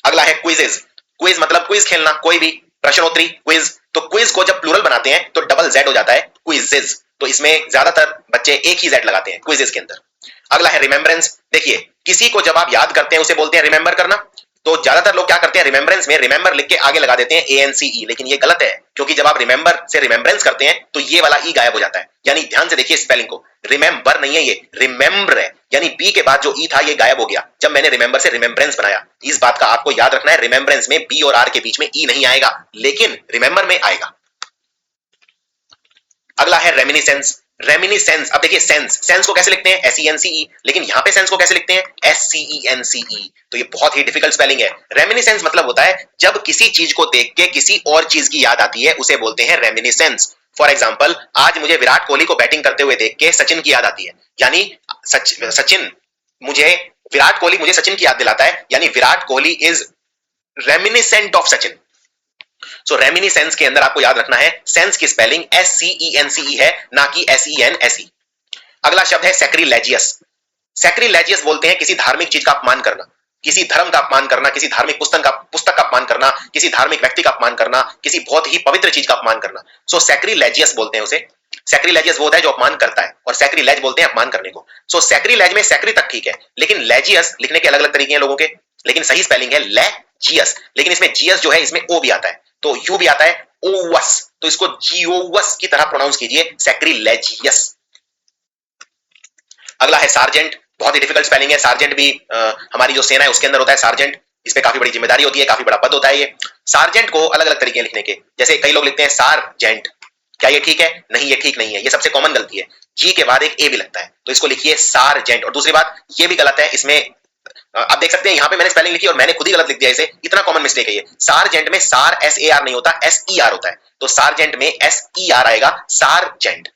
अगला है क्विजेज। क्विज मतलब क्विज खेलना, कोई भी प्रश्नोत्तरी क्विज। तो क्विज को जब प्लूरल बनाते हैं तो डबल जेड हो जाता है क्विजेज, तो इसमें ज्यादातर बच्चे एक ही जेड लगाते हैं क्विजेज के अंदर। अगला है रिमेम्बरेंस। देखिए किसी को जब आप याद करते हैं उसे बोलते हैं रिमेंबर करना, तो ज्यादातर लोग क्या करते हैं रिमेम्बरेंस में रिमेंबर लिख के आगे लगा देते हैं ए एन सी ई, लेकिन ये गलत है, क्योंकि जब आप रिमेंबर से रिमेम्बरेंस करते हैं तो ये वाला ई गायब हो जाता है। यानी ध्यान से देखिए स्पेलिंग को, रिमेंबर नहीं है ये रिमेंबर है, यानी बी के बाद जो ई था ये गायब हो गया जब मैंने रिमेंबर से रिमेम्बरेंस बनाया। इस बात का आपको याद रखना है, रिमेम्बरेंस में बी और आर के बीच में ई नहीं आएगा, लेकिन रिमेंबर में आएगा। अगला है रेमिनिसेंस। रेमिनिसेंस, अब देखिए सेंस, सेंस को कैसे लिखते हैं एस ई एन सी ई, लेकिन यहां पे सेंस को कैसे लिखते हैं S C E N C ई, तो ये बहुत ही डिफिकल्ट स्पेलिंग है। रेमिनिसेंस मतलब होता है जब किसी चीज को देख के किसी और चीज की याद आती है उसे बोलते हैं रेमिनिसेंस। फॉर एग्जाम्पल आज मुझे विराट कोहली को बैटिंग करते हुए देख के सचिन की याद आती है, यानी सचिन मुझे विराट कोहली मुझे सचिन की याद दिलाता है, यानी Virat Kohli is reminiscent of Sachin. So reminiscence के अंदर आपको याद रखना है सेंस की spelling S C E N C E है, ना कि S E N S E. अगला शब्द है सैक्रिलेजियस। सैक्रिलेजियस बोलते हैं किसी धार्मिक चीज का अपमान करना, किसी धर्म का अपमान करना, किसी धार्मिक पुस्तक का अपमान करना, किसी धार्मिक व्यक्ति का अपमान करना, किसी बहुत ही पवित्र चीज का अपमान करना। सो सैक्रिलेजियस बोलते हैं उसे। सैक्रिलेजियस वो होता है जो अपमान करता है, और सैक्रिलेज बोलते हैं अपमान करने को। सो सैक्रिलेज में सैक्री तक ठीक है, लेकिन लेजियस लिखने के अलग अलग तरीके हैं लोगों के, लेकिन सही स्पेलिंग है लेजियस, लेकिन इसमें जीएस जो है इसमें ओ भी आता है, तो यू भी आता है ओवस, तो इसको जियोवस की तरह प्रोनाउंस कीजिए सैक्रिलेजियस। अगला है सार्जेंट। बहुत ही डिफिकल्ट स्पेलिंग है। सार्जेंट भी हमारी जो सेना है उसके अंदर होता है सार्जेंट, इस पे काफी बड़ी जिम्मेदारी होती है, काफी बड़ा पद होता है ये। सार्जेंट को अलग अलग तरीके लिखने के, जैसे कई लोग लिखते हैं सार्जेंट, क्या ये ठीक है? नहीं, ये ठीक नहीं है, ये सबसे कॉमन गलती है। जी के बाद एक ए भी लगता है, तो इसको लिखिए सार्जेंट। और दूसरी बात ये भी गलत है, इसमें आप देख सकते हैं यहाँ पे मैंने स्पेलिंग लिखी और मैंने खुद ही गलत लिख दिया इसे, इतना कॉमन मिस्टेक है ये। सार्जेंट में सार एस ए आर नहीं होता, एस ई आर होता है, तो सार्जेंट में एस ई आर आएगा सार्जेंट।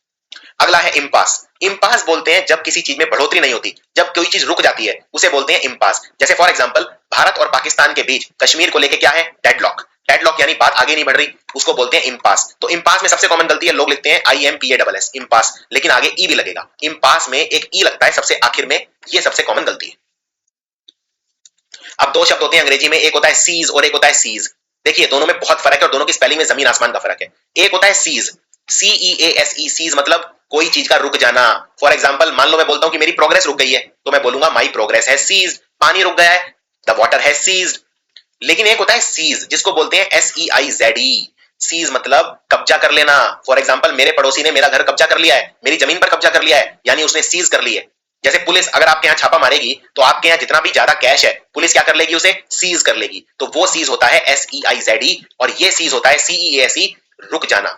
अगला है इम्पास। इम्पास बोलते हैं जब किसी चीज में बढ़ोतरी नहीं होती, जब कोई चीज रुक जाती है उसे बोलते हैं इम्पास। जैसे फॉर एग्जांपल भारत और पाकिस्तान के बीच कश्मीर को लेके क्या है? डेडलॉक। डेडलॉक यानी बात आगे नहीं बढ़ रही, उसको बोलते हैं इम्पास। तो इम्पास में सबसे कॉमन गलती है, लोग लिखते हैं I am P A double S impasse, लेकिन आगे ई भी लगेगा। इम्पास में एक ई लगता है सबसे आखिर में, ये सबसे कॉमन गलती है। अब दो शब्द होते हैं अंग्रेजी में, एक होता है सीज और एक होता है सीज। देखिए दोनों में बहुत फर्क है और दोनों की स्पेलिंग में जमीन आसमान का फर्क है। एक होता है cease, C E A S E, seize मतलब कोई चीज का रुक जाना। फॉर एग्जांपल मान लो मैं बोलता हूं कि मेरी प्रोग्रेस रुक गई है, तो मैं बोलूंगा माई प्रोग्रेस है सीज, पानी रुक गया है, द वाटर है सीज्ड। लेकिन एक होता है सीज जिसको बोलते हैं S E I Z E, seize मतलब कब्जा कर लेना। फॉर एग्जांपल मेरे पड़ोसी ने मेरा घर कब्जा कर लिया है, मेरी जमीन पर कब्जा कर लिया है, यानी उसने सीज कर ली है। जैसे पुलिस अगर आपके यहाँ छापा मारेगी तो आपके यहाँ जितना भी ज्यादा कैश है पुलिस क्या कर लेगी? उसे सीज कर लेगी, तो वो सीज होता है एस ई आई जेड ई, और ये सीज होता है सी ई एस ई, रुक जाना।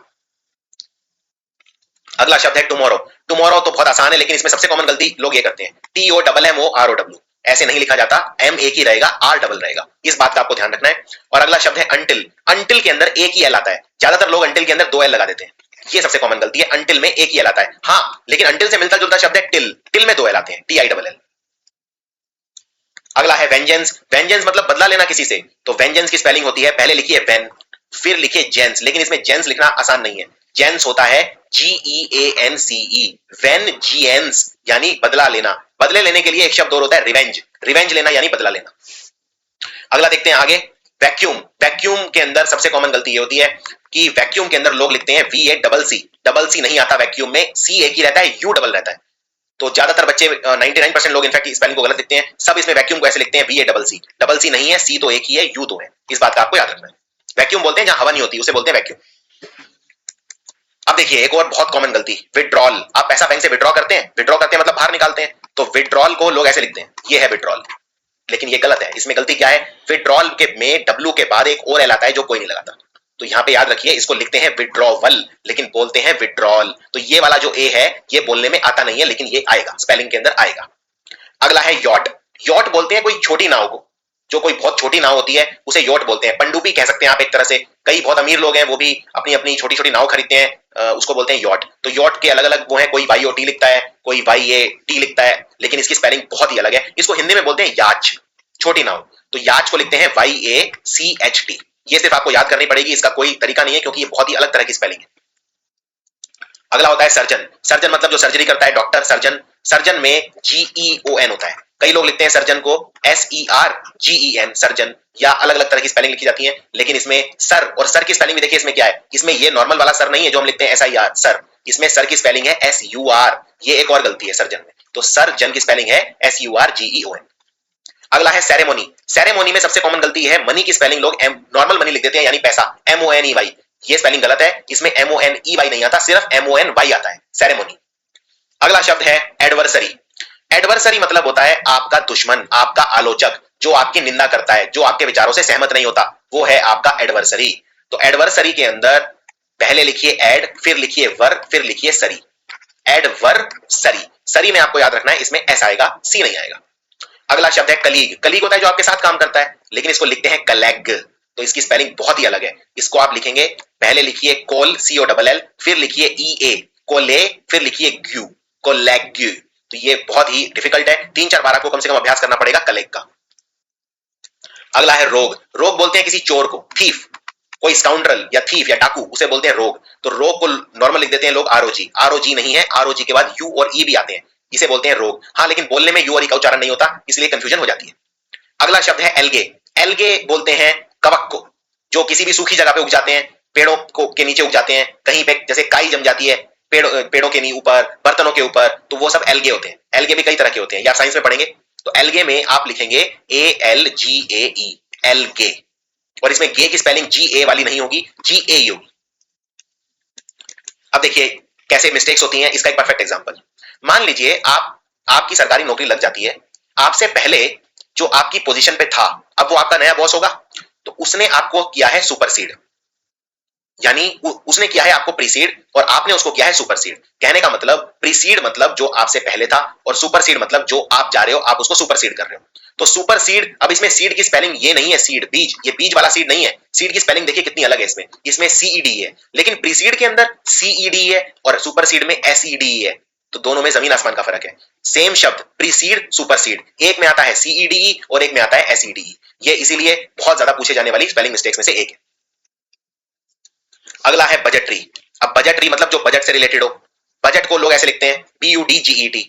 अगला शब्द है टुमारो। टुमारो तो बहुत आसान है, लेकिन इसमें सबसे कॉमन गलती लोग ये करते हैं, T O double M O R O W, ऐसे नहीं लिखा जाता, एम एक ही रहेगा, आर डबल रहेगा, इस बात का आपको ध्यान रखना है। और अगला शब्द है अंटिल। अंटिल के अंदर एक ही एल आता है, ज्यादातर लोग अंटिल के अंदर दो एल लगा देते हैं, ये सबसे कॉमन गलती है। अंटिल में एक ही एल आता है, हाँ, लेकिन अंटिल से मिलता जुलता शब्द है टिल, टिल में दो एल आते हैं, टी आई डबल एल। अगला है वेंजेंस। वेंजेंस मतलब बदला लेना किसी से, तो वेंजेंस की स्पेलिंग होती है, पहले लिखिए वेन फिर लिखिए जेंस, लेकिन इसमें जेंस लिखना आसान नहीं है, जेंस होता है जी ई A N C E, when जीएंस यानी बदला लेना। बदले लेने के लिए एक शब्द और होता है रिवेंज, रिवेंज लेना यानी बदला लेना। अगला देखते हैं आगे, वैक्यूम, वैक्यूम के अंदर सबसे कॉमन गलती ये होती है कि वैक्यूम के अंदर लोग लिखते हैं VA डबल सी नहीं आता वैक्यूम में, सी एक ही रहता है, U डबल रहता है। तो ज्यादातर बच्चे 99% लोग इनफैक्ट स्पेलिंग को गलत लिखते हैं, सब इसमें वैक्यूम को ऐसे लिखते हैं VA डबल सी नहीं है, सी तो एक ही है, U तो है। इस बात का आपको याद रखना है। वैक्यूम बोलते हैं जहां हवा नहीं होती, उसे बोलते हैं वैक्यूम। अब देखिए एक और बहुत कॉमन गलती, विड्रॉल। आप पैसा बैंक से विड्रॉ करते हैं, विड्रॉ करते हैं मतलब बाहर निकालते हैं, तो विड्रॉल को लोग ऐसे लिखते हैं, ये है विड्रॉल, लेकिन ये गलत है। इसमें गलती क्या है, विड्रॉल के में डब्ल्यू के बाद एक और एल आता है जो कोई नहीं लगाता, तो यहां पे याद रखिए इसको लिखते हैं विड्रॉवल, लेकिन बोलते हैं विड्रॉल। तो ये वाला जो ए है ये बोलने में आता नहीं है, लेकिन ये आएगा, स्पेलिंग के अंदर आएगा। अगला है यॉट। यॉट बोलते हैं कोई छोटी नाव को, जो कोई बहुत छोटी नाव होती है उसे यॉट बोलते हैं, पनडुब्बी कह सकते हैं आप एक तरह से। कई बहुत अमीर लोग हैं वो भी अपनी अपनी छोटी छोटी नाव खरीदते हैं, उसको बोलते हैं यॉट। तो यॉट के अलग अलग वो है, कोई YOT लिखता है, कोई YAT लिखता है, लेकिन इसकी स्पेलिंग बहुत ही अलग है। इसको हिंदी में बोलते हैं याच, छोटी नाव, तो याच को लिखते हैं YACHT। ये सिर्फ आपको याद करनी पड़ेगी, इसका कोई तरीका नहीं है क्योंकि ये बहुत ही अलग तरह की स्पेलिंग है। अगला होता है सर्जन। सर्जन मतलब जो सर्जरी करता है, डॉक्टर, सर्जन। सर्जन में GEON होता है, कई लोग लिखते हैं सर्जन को SERGEN, सर्जन, या अलग अलग तरह की स्पेलिंग लिखी जाती है, लेकिन इसमें सर, और सर की स्पेलिंग भी देखिए इसमें क्या है, इसमें ये नॉर्मल वाला सर नहीं है जो हम लिखते हैं SIR सर, इसमें सर की स्पेलिंग है SUR, ये एक और गलती है सर्जन में। तो सर्जन की स्पेलिंग है SURGEON। अगला है सेरेमोनी। सेरेमोनी में सबसे कॉमन गलती है, मनी की स्पेलिंग लोग नॉर्मल मनी लिख देते हैं, यानी पैसा, MONEY, ये स्पेलिंग गलत है, इसमें MONEY नहीं आता, सिर्फ MONY आता है, सेरेमोनी। अगला शब्द है एडवर्सरी। एडवर्सरी मतलब होता है आपका दुश्मन, आपका आलोचक, जो आपकी निंदा करता है, जो आपके विचारों से सहमत नहीं होता, वो है आपका एडवर्सरी। तो एडवर्सरी के अंदर पहले लिखिए एड, फिर लिखिए वर, फिर लिखिए सरी, एडवर्सरी। सरी में आपको याद रखना है इसमें एस आएगा, सी नहीं आएगा। अगला शब्द है कलीग। कलीग होता है जो आपके साथ काम करता है, लेकिन इसको लिखते हैं कलेग, तो इसकी स्पेलिंग बहुत ही अलग है। इसको आप लिखेंगे, पहले लिखिए कोल COLL, फिर लिखिए EA कोले, फिर लिखिए ग्यू कोलेग्यू। तो ये बहुत ही डिफिकल्ट है, 3-4 बार आपको कम से कम अभ्यास करना पड़ेगा कलेग का। अगला है रोग। रोग बोलते हैं किसी चोर को, थीफ, कोई स्काउंड्रल या थीफ या डाकू, उसे बोलते हैं रोग। तो रोग को नॉर्मल लिख देते हैं लोग ROG नहीं है, ROG के बाद U और E भी आते हैं, इसे बोलते हैं रोग। हाँ, लेकिन बोलने में U और E का उच्चारण नहीं होता, इसलिए कंफ्यूजन हो जाती है। अगला शब्द है एल्गे। एल्गे बोलते हैं कवक को, जो किसी भी सूखी जगह पे उग जाते हैं, पेड़ों को के नीचे उग जाते हैं, कहीं पे जैसे काई जम जाती है पेड़ों के ऊपर, बर्तनों के ऊपर, तो वो सब एल्गे होते हैं। एल्गे भी कई तरह के होते हैं, या साइंस में पढ़ेंगे। तो एल्गे में आप लिखेंगे ALGAE, एल्गे, और इसमें गे की स्पेलिंग GA वाली नहीं होगी, GAE होगी। अब देखिए कैसे मिस्टेक्स होती हैं, इसका एक परफेक्ट एग्जांपल। मान लीजिए आपकी सरकारी नौकरी लग जाती है, आपसे पहले जो आपकी पोजीशन पे था, अब वो आपका नया बॉस होगा, तो उसने आपको किया है सुपरसीड, यानी उसने किया है आपको प्रीसीड और आपने उसको किया है सुपरसीड। कहने का मतलब प्रीसीड मतलब जो आपसे पहले था, और सुपरसीड मतलब जो आप जा रहे हो, आप उसको सुपरसीड कर रहे हो। तो सुपरसीड, अब इसमें सीड की स्पेलिंग ये नहीं है सीड, बीज, ये बीज वाला सीड नहीं है। सीड की स्पेलिंग देखिए कितनी अलग है, इसमें CED है, लेकिन प्रीसीड के अंदर CED है और सुपरसीड में SED है। तो दोनों में जमीन आसमान का फर्क है। सेम शब्द प्रीसीड सुपरसीड, एक में आता है CEDE और एक में आता है SEDE। ये इसीलिए बहुत ज्यादा पूछे जाने वाली स्पेलिंग मिस्टेक्स में से एक है। अगला है बजटरी। अब बजटरी मतलब जो बजट से रिलेटेड हो। बजट को लोग ऐसे लिखते हैं BUDGET,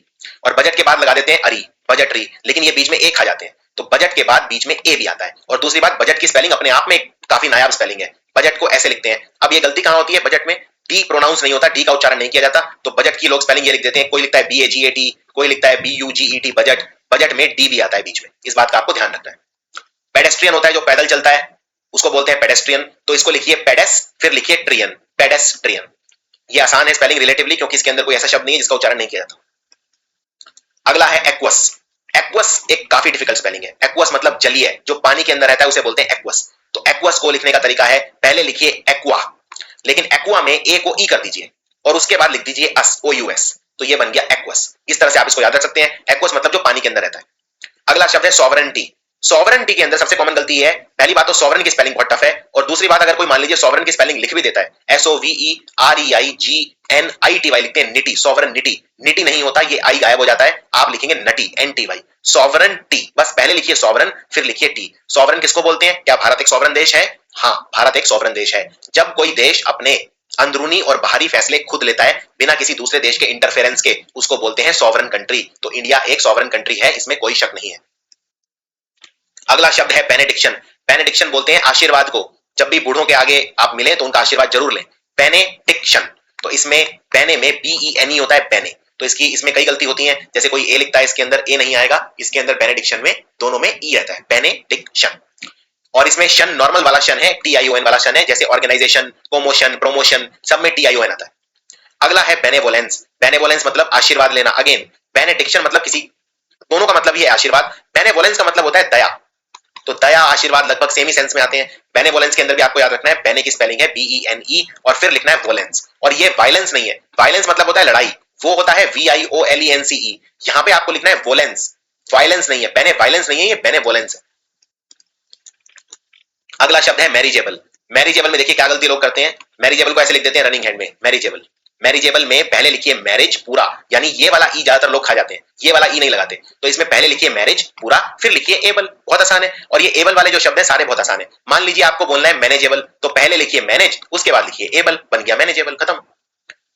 और बजट के बाद लगा देते हैं अरी, बजटरी, लेकिन ये बीच में एक खा जाते हैं, तो बजट के बाद बीच में ए भी आता है। और दूसरी बात, बजट की स्पेलिंग अपने आप में काफी नायाब स्पेलिंग है, बजट को ऐसे लिखते हैं। अब ये गलती कहां होती है, बजट में डी प्रोनाउंस नहीं होता, डी का उच्चारण नहीं किया जाता, तो बजट की लोग स्पेलिंग ये लिख देते हैं, कोई लिखता है BAGAT, कोई लिखता है BUGET बजट, बजट में डी भी आता है बीच में, इस बात का आपको ध्यान रखना है। पेडेस्ट्रियन होता है जो पैदल चलता है, उसको बोलते हैं पेडेस्ट्रियन, तो इसको लिखिए पेडेस, फिर लिखिए ट्रियन, पेडेस्ट्रियन। ये आसान है स्पेलिंग रिलेटिवली, क्योंकि इसके अंदर कोई ऐसा शब्द नहीं है जिसका उच्चारण नहीं किया जाता। अगला है एक्वस। एक्वस एक काफी डिफिकल्ट स्पेलिंग है। एक्वस मतलब जलीय, जो पानी के अंदर रहता है उसे बोलते हैं एक्वस। तो एक्वस को लिखने का तरीका है, पहले लिखिए एक्वा, लेकिन एक्वा में ए को ई कर दीजिए और उसके बाद लिख दीजिए OUS, तो ये बन गया एक्वस। इस तरह से आप इसको याद रख सकते हैं, एक्वस मतलब जो पानी के अंदर रहता है। अगला शब्द है सॉवरेंटी। सॉवरेंटी के अंदर सबसे कॉमन गलती है, पहली बात तो सॉवरेन की स्पेलिंग बहुत टफ है, और दूसरी बात अगर कोई मान लीजिए सॉवरेन की स्पेलिंग लिख भी देता है SOVEREIGNITY लिखते हैं निटी, सॉवरेन निटी, निटी नहीं होता, ये आई गायब हो जाता है, आप लिखेंगे नटी, NTY, सॉवरेंटी। बस पहले लिखिए सॉवरेन, फिर लिखिए टी। सॉवरेन किसको बोलते हैं, क्या भारत एक सॉवरेन देश है? हाँ, भारत एक सॉवरेन देश है। जब कोई देश अपने अंदरूनी और बाहरी फैसले खुद लेता है बिना किसी दूसरे देश के इंटरफेरेंस के, उसको बोलते हैं सॉवरेन कंट्री। तो इंडिया एक सॉवरेन कंट्री है, इसमें कोई शक नहीं है। अगला शब्द है बेनेडिक्शन। बेनेडिक्शन बोलते हैं आशीर्वाद को, जब भी बूढ़ों के आगे आप मिले तो उनका आशीर्वाद जरूर लें। बेनेडिक्शन, तो इसमें बेने में BENE होता है बेने, तो इसमें कई गलती होती है, जैसे कोई ए लिखता है इसके अंदर ए नहीं आएगा, इसके अंदर बेनेडिक्शन में दोनों में ई रहता है, बेनेडिक्शन। और इसमें शन नॉर्मल वाला शन है, TION वाला शन है, जैसे ऑर्गेनाइजेशन, कोमोशन, प्रमोशन, सब में TION आता है। अगला है बेनेवोलेंस, बेनेवोलेंस मतलब आशीर्वाद लेना। अगेन बेनेडिक्शन मतलब किसी, दोनों का मतलब ही है आशीर्वाद, बेनेवोलेंस का मतलब होता है दया, तो दया आशीर्वाद लगभग सेम ही सेंस में आते हैं। बेनेवोलेंस के अंदर भी आपको याद रखना है, बेने की स्पेलिंग है BENE और फिर लिखना है वोलेंस, और ये वायलेंस नहीं है, वायलेंस मतलब होता है लड़ाई, वो होता है VIOLENCE, यहां पे आपको लिखना है वोलेंस, वायलेंस नहीं है, बेने वायलेंस नहीं है, ये बेने वोलेंस है। अगला शब्द है मैरिजेबल, मैरिजेबल में देखिए क्या गलती लोग करते हैं, मैरिजेबल को ऐसे लिख देते हैं रनिंग हैंड में, मैरिजेबल, मैरिजेबल में पहले लिखिए मैरिज पूरा, यानी ये वाला ई ज्यादातर लोग खा जाते हैं, ये वाला ई नहीं लगाते, तो इसमें पहले लिखिए मैरिज पूरा, फिर लिखिए एबल, बहुत आसान है। और ये एबल वाले जो शब्द है सारे बहुत आसान है। मान लीजिए आपको बोलना है मैनेजेबल, तो पहले लिखिए मैनेज, उसके बाद लिखिए एबल, बन गया मैनेजेबल, खत्म।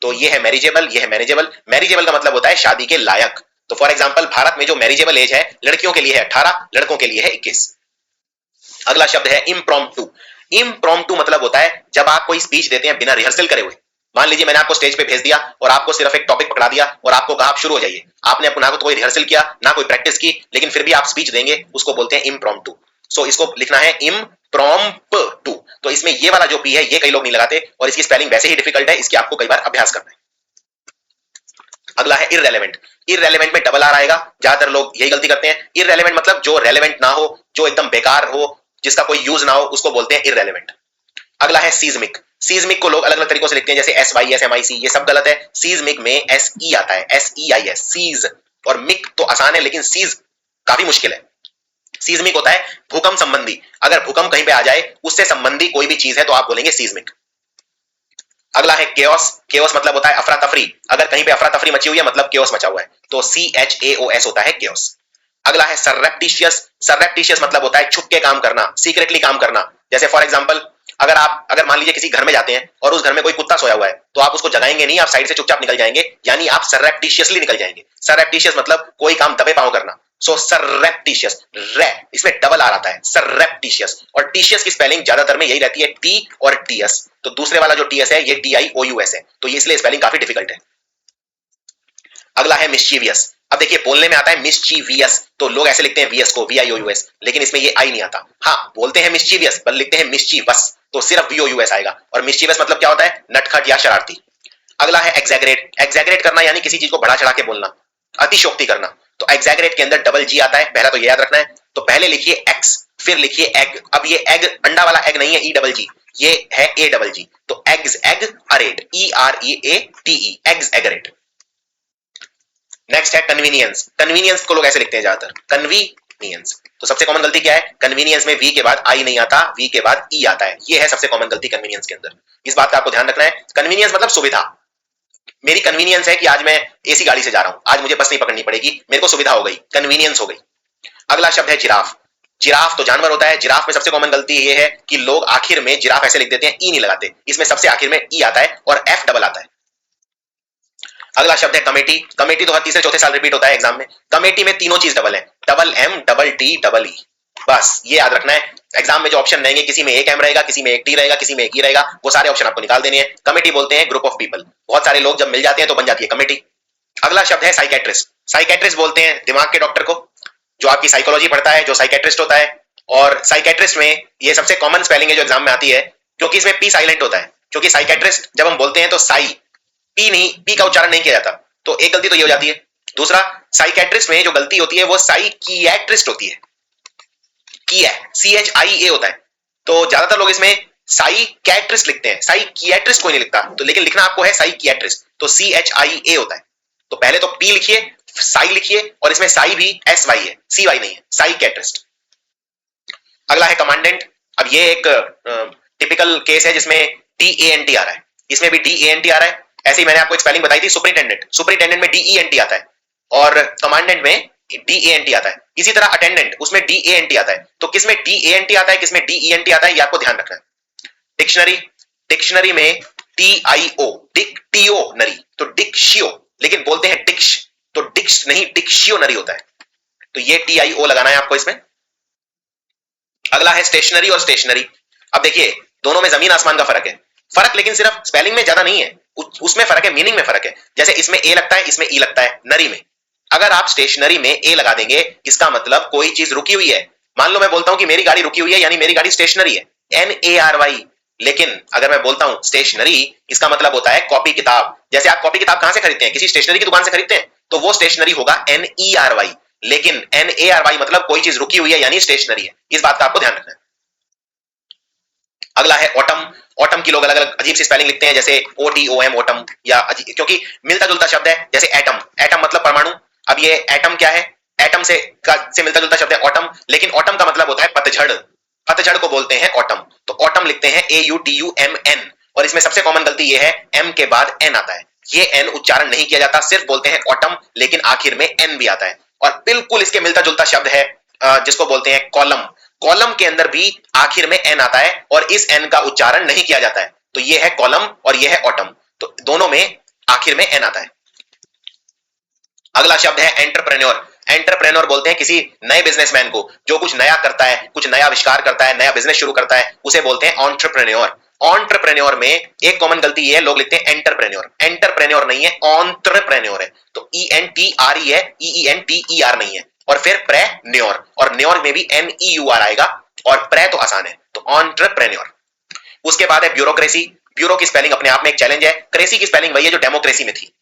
तो ये है मैरिजेबल, ये है मैनेजेबल। मैरिजेबल का मतलब होता है शादी के लायक, तो फॉर एग्जाम्पल भारत में जो मैरिजेबल एज है लड़कियों के लिए है 18, लड़कों के लिए है 21। अगला शब्द है इम्प्रॉम्प्टू, इम्प्रॉम्प्टू मतलब होता है जब आप कोई स्पीच देते हैं बिना रिहर्सल करे हुए। मान लीजिए मैंने आपको स्टेज पे भेज दिया और आपको सिर्फ एक टॉपिक पकड़ा दिया और आपको कहा आप शुरू हो जाइए, आपने अपना कोई रिहर्सल किया ना कोई प्रैक्टिस की, लेकिन फिर भी आप स्पीच देंगे, उसको बोलते हैं इम्प्रॉम्प्टू। सो इसको लिखना है इम्प्रॉम्प्टू, तो इसमें ये वाला जो पी है ये कई लोग नहीं लगाते और इसकी स्पेलिंग वैसे ही डिफिकल्ट है, इसकी आपको कई बार अभ्यास करना है। अगला है इररेलेवेंट, इररेलेवेंट में डबल आर आएगा, ज्यादातर लोग यही गलती करते हैं। इररेलेवेंट मतलब जो रेलेवेंट ना हो, जो एकदम बेकार हो, जिसका कोई यूज ना हो, उसको बोलते हैं इररेलेवेंट। अगला है सीज्मिक, सीज्मिक को लोग अलग अलग तरीकों से लिखते हैं, जैसे SYSMIC, ये सब गलत है। सीज्मिक में SE आता है, SEIS, सीज, और मिक तो आसान है लेकिन सीज काफी मुश्किल है। सीज्मिक होता है भूकंप संबंधी, अगर भूकंप कहीं पे आ जाए उससे संबंधी कोई भी चीज है तो आप बोलेंगे सीज्मिक। अगला है केओस, केओस मतलब होता है अफरा तफरी, अगर कहीं पे अफरा तफरी मची हुई है मतलब केओस मचा हुआ है, तो CHAOS होता है केओस। अगला है सररेप्टिशियस, सररेप्टिशियस मतलब होता है छुप के काम करना, सीक्रेटली काम करना, जैसे फॉर एग्जांपल अगर मान लीजिए किसी घर में जाते हैं और उस घर में कोई कुत्ता सोया हुआ है, तो आप उसको जगाएंगे नहीं, आप साइड से चुपचाप निकल जाएंगे, यानी आप सररेप्टिशियसली निकल जाएंगे। सररेप्टिशियस मतलब कोई काम दबे पांव करना, सो सररेप्टिशियस, रे इसमें डबल आ आता है, सररेप्टिशियस। और टीशियस की स्पेलिंग ज्यादातर में यही रहती है T और TS, तो दूसरे वाला जो TS है ये TIOUS है, तो ये इसलिए स्पेलिंग काफी डिफिकल्ट है। अगला है मिस्चीवियस, अब देखिए बोलने में आता है मिस्चीवियस, तो लोग ऐसे लिखते हैं VS को VIOUS, लेकिन इसमें ये आई नहीं आता। हाँ बोलते हैं मिस्चीवियस पर लिखते हैं मिस्चीवस, तो सिर्फ VOUS आएगा। और मिस्चीवस मतलब क्या होता है, नटखट या शरारती। अगला है एग्जैगरेट, एग्जैगरेट करना यानी किसी चीज को बढ़ा चढ़ा के बोलना, अतिशोक्ति करना, तो एग्जैगरेट के अंदर डबल G आता है, पहला तो ये याद रखना है। तो पहले लिखिए X, फिर लिखिए एग, अब ये एग अंडा वाला एग नहीं है EGG, ये है AGG, तो ex agg erate, EREATE, exaggerate. Next है कन्वीनियंस, कन्वीनियंस को लोग ऐसे लिखते हैं ज्यादातर, कन्वीनियंस, तो सबसे कॉमन गलती क्या है, कन्वीनियंस में V के बाद I नहीं आता, V के बाद E आता है, ये है सबसे कॉमन गलती कन्वीनियंस के अंदर। इस बात का आपको ध्यान रखना है, कन्वीनियंस मतलब सुविधा, मेरी कन्वीनियंस है कि आज मैं AC गाड़ी से जा रहा हूं, आज मुझे बस नहीं पकड़नी पड़ेगी, मेरे को सुविधा हो गई, कन्वीनियंस हो गई। अगला शब्द है जिराफ, जिराफ तो जानवर होता है, जिराफ में सबसे कॉमन गलती ये है कि लोग आखिर में जिराफ ऐसे लिख देते हैं, ई नहीं लगाते, इसमें सबसे आखिर में ई आता है और F डबल आता है। अगला शब्द है कमेटी, कमेटी तो हर तीसरे चौथे साल रिपीट होता है एग्जाम में, कमेटी में तीनों चीज डबल है, double M double T double E, बस ये याद रखना है। एग्जाम में जो ऑप्शन रहेंगे किसी में एक M रहेगा, किसी में एक T रहेगा, किसी में एक E रहेगा, वो सारे ऑप्शन आपको निकाल देने हैं। कमेटी बोलते हैं ग्रुप ऑफ पीपल, बहुत सारे लोग जब मिल जाते हैं तो बन जाती है कमेटी। अगला शब्द है साइकेट्रिस्ट, साइकेट्रिस्ट बोलते हैं दिमाग के डॉक्टर को, जो आपकी साइकोलॉजी पढ़ता है, जो साइकेट्रिस्ट होता है। और साइकेट्रिस्ट में ये सबसे कॉमन स्पेलिंग है जो एग्जाम में आती है, क्योंकि इसमें पी साइलेंट होता है, क्योंकि साइकेट्रिस्ट जब हम बोलते हैं तो साई, पी नहीं, पी का उच्चारण नहीं किया जाता, तो एक गलती तो ये हो जाती है। दूसरा, साइकेट्रिस्ट में जो गलती होती है वो साइकियाट्रिस्ट होती है, किया CHIA होता है, तो ज्यादातर लोग इसमें साइकियाट्रिस्ट लिखते हैं, साइकियाट्रिस्ट कोई नहीं लिखता, तो लेकिन लिखना आपको है साइकियाट्रिस्ट, तो CHIA होता है। तो पहले तो पी लिखिए, साई लिखिए, और इसमें साई भी SY है, CY नहीं है, साइकियाट्रिस्ट। अगला है कमांडेंट, अब ये एक टिपिकल केस है जिसमें DANT आ रहा है, इसमें भी DANT आ रहा है। ऐसे ही मैंने आपको एक स्पेलिंग बताई थी सुपरिटेंडेंट, सुपरिटेंडेंट में DENT आता है और कमांडेंट में DANT आता है। इसी तरह अटेंडेंट, उसमें DANT आता है, तो किसमें DANT आता है किसमें DENT आता है ये आपको ध्यान रखना है। डिक्शनरी, डिक्शनरी में TIO, डिक्टियो नरी, तो डिक्शियो, लेकिन बोलते हैं डिक्श, तो डिक्श नहीं डिक्शियो नरी होता है, तो ये TIO लगाना है आपको इसमें। अगला है स्टेशनरी और स्टेशनरी। अब देखिए दोनों में जमीन आसमान का फर्क है। फर्क लेकिन सिर्फ स्पेलिंग में ज्यादा नहीं है, उसमें फर्क है, मीनिंग में फर्क है। जैसे इसमें ए लगता है, इसमें ई लगता है नरी में। अगर आप स्टेशनरी में ए लगा देंगे, इसका मतलब कोई चीज रुकी हुई है। मान लो मैं बोलता हूं कि मेरी गाड़ी रुकी हुई है, यानी मेरी गाड़ी स्टेशनरी है, NARY। लेकिन अगर मैं बोलता हूं स्टेशनरी, इसका मतलब होता है कॉपी किताब। जैसे आप कॉपी किताब कहां से खरीदते हैं? किसी स्टेशनरी की दुकान से खरीदते हैं, तो वो स्टेशनरी होगा NERY। लेकिन NARY मतलब कोई चीज रुकी हुई है, यानी स्टेशनरी है। इस बात का आपको ध्यान रखना है। अगला है ऑटम। ऑटम की लोग अलग अलग अजीब सी स्पेलिंग लिखते हैं, जैसे OTOM ऑटम, या क्योंकि मिलता जुलता शब्द है। जैसे एटम, एटम मतलब परमाणु। अब ये एटम क्या है? एटम से मिलता जुलता शब्द है ऑटम, लेकिन ऑटम का मतलब होता है पतझड़। पतझड़ को बोलते हैं ऑटम। तो ऑटम लिखते हैं AUTUMN। और इसमें सबसे कॉमन गलती ये है, एम के बाद एन आता है। ये एन उच्चारण नहीं किया जाता, सिर्फ बोलते हैं ऑटम, लेकिन आखिर में एन भी आता है। और बिल्कुल इसके मिलता जुलता शब्द है जिसको बोलते हैं कॉलम। कॉलम के अंदर भी आखिर में एन आता है और इस एन का उच्चारण नहीं किया जाता है। तो ये है कॉलम और ये है ऑटम, तो दोनों में आखिर में एन आता है। अगला शब्द है एंटरप्रेन्योर। एंटरप्रेन्योर बोलते हैं किसी नए बिजनेसमैन को, जो कुछ नया करता है, कुछ नया आविष्कार करता है, नया बिजनेस शुरू करता है, उसे बोलते हैं एंटरप्रेन्योर। एंटरप्रेन्योर में एक कॉमन गलती ये है, लोग लिखते हैं एंटरप्रेन्योर। एंटरप्रेन्योर नहीं है, एंटरप्रेन्योर है। तो ENTRE है, EENTER नहीं है। और फिर प्रेन्योर, और न्योर में भी NEUR आएगा, और प्रे तो आसान है, तो एंटरप्रेन्योर। उसके बाद है ब्यूरोक्रेसी। ब्यूरो की स्पेलिंग अपने आप में एक चैलेंज है। क्रेसी की स्पेलिंग वही है जो डेमोक्रेसी में थी।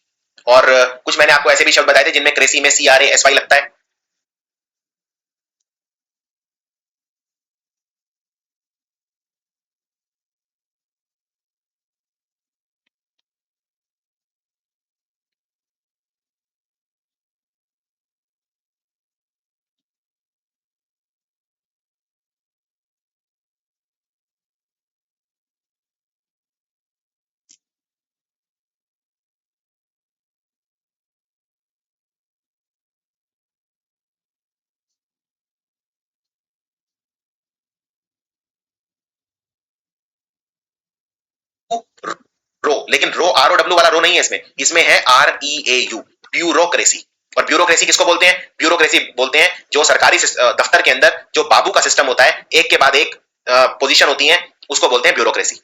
और कुछ मैंने आपको ऐसे भी शब्द बताए थे जिनमें क्रेसी में CRASY लगता है। रो, लेकिन रो ROW वाला रो नहीं है इसमें। इसमें है REAU, ब्यूरोक्रेसी। और ब्यूरोक्रेसी किसको बोलते हैं? ब्यूरोक्रेसी बोलते हैं जो सरकारी दफ्तर के अंदर जो बाबू का सिस्टम होता है, एक के बाद एक पोजीशन होती है, उसको बोलते हैं ब्यूरोक्रेसी।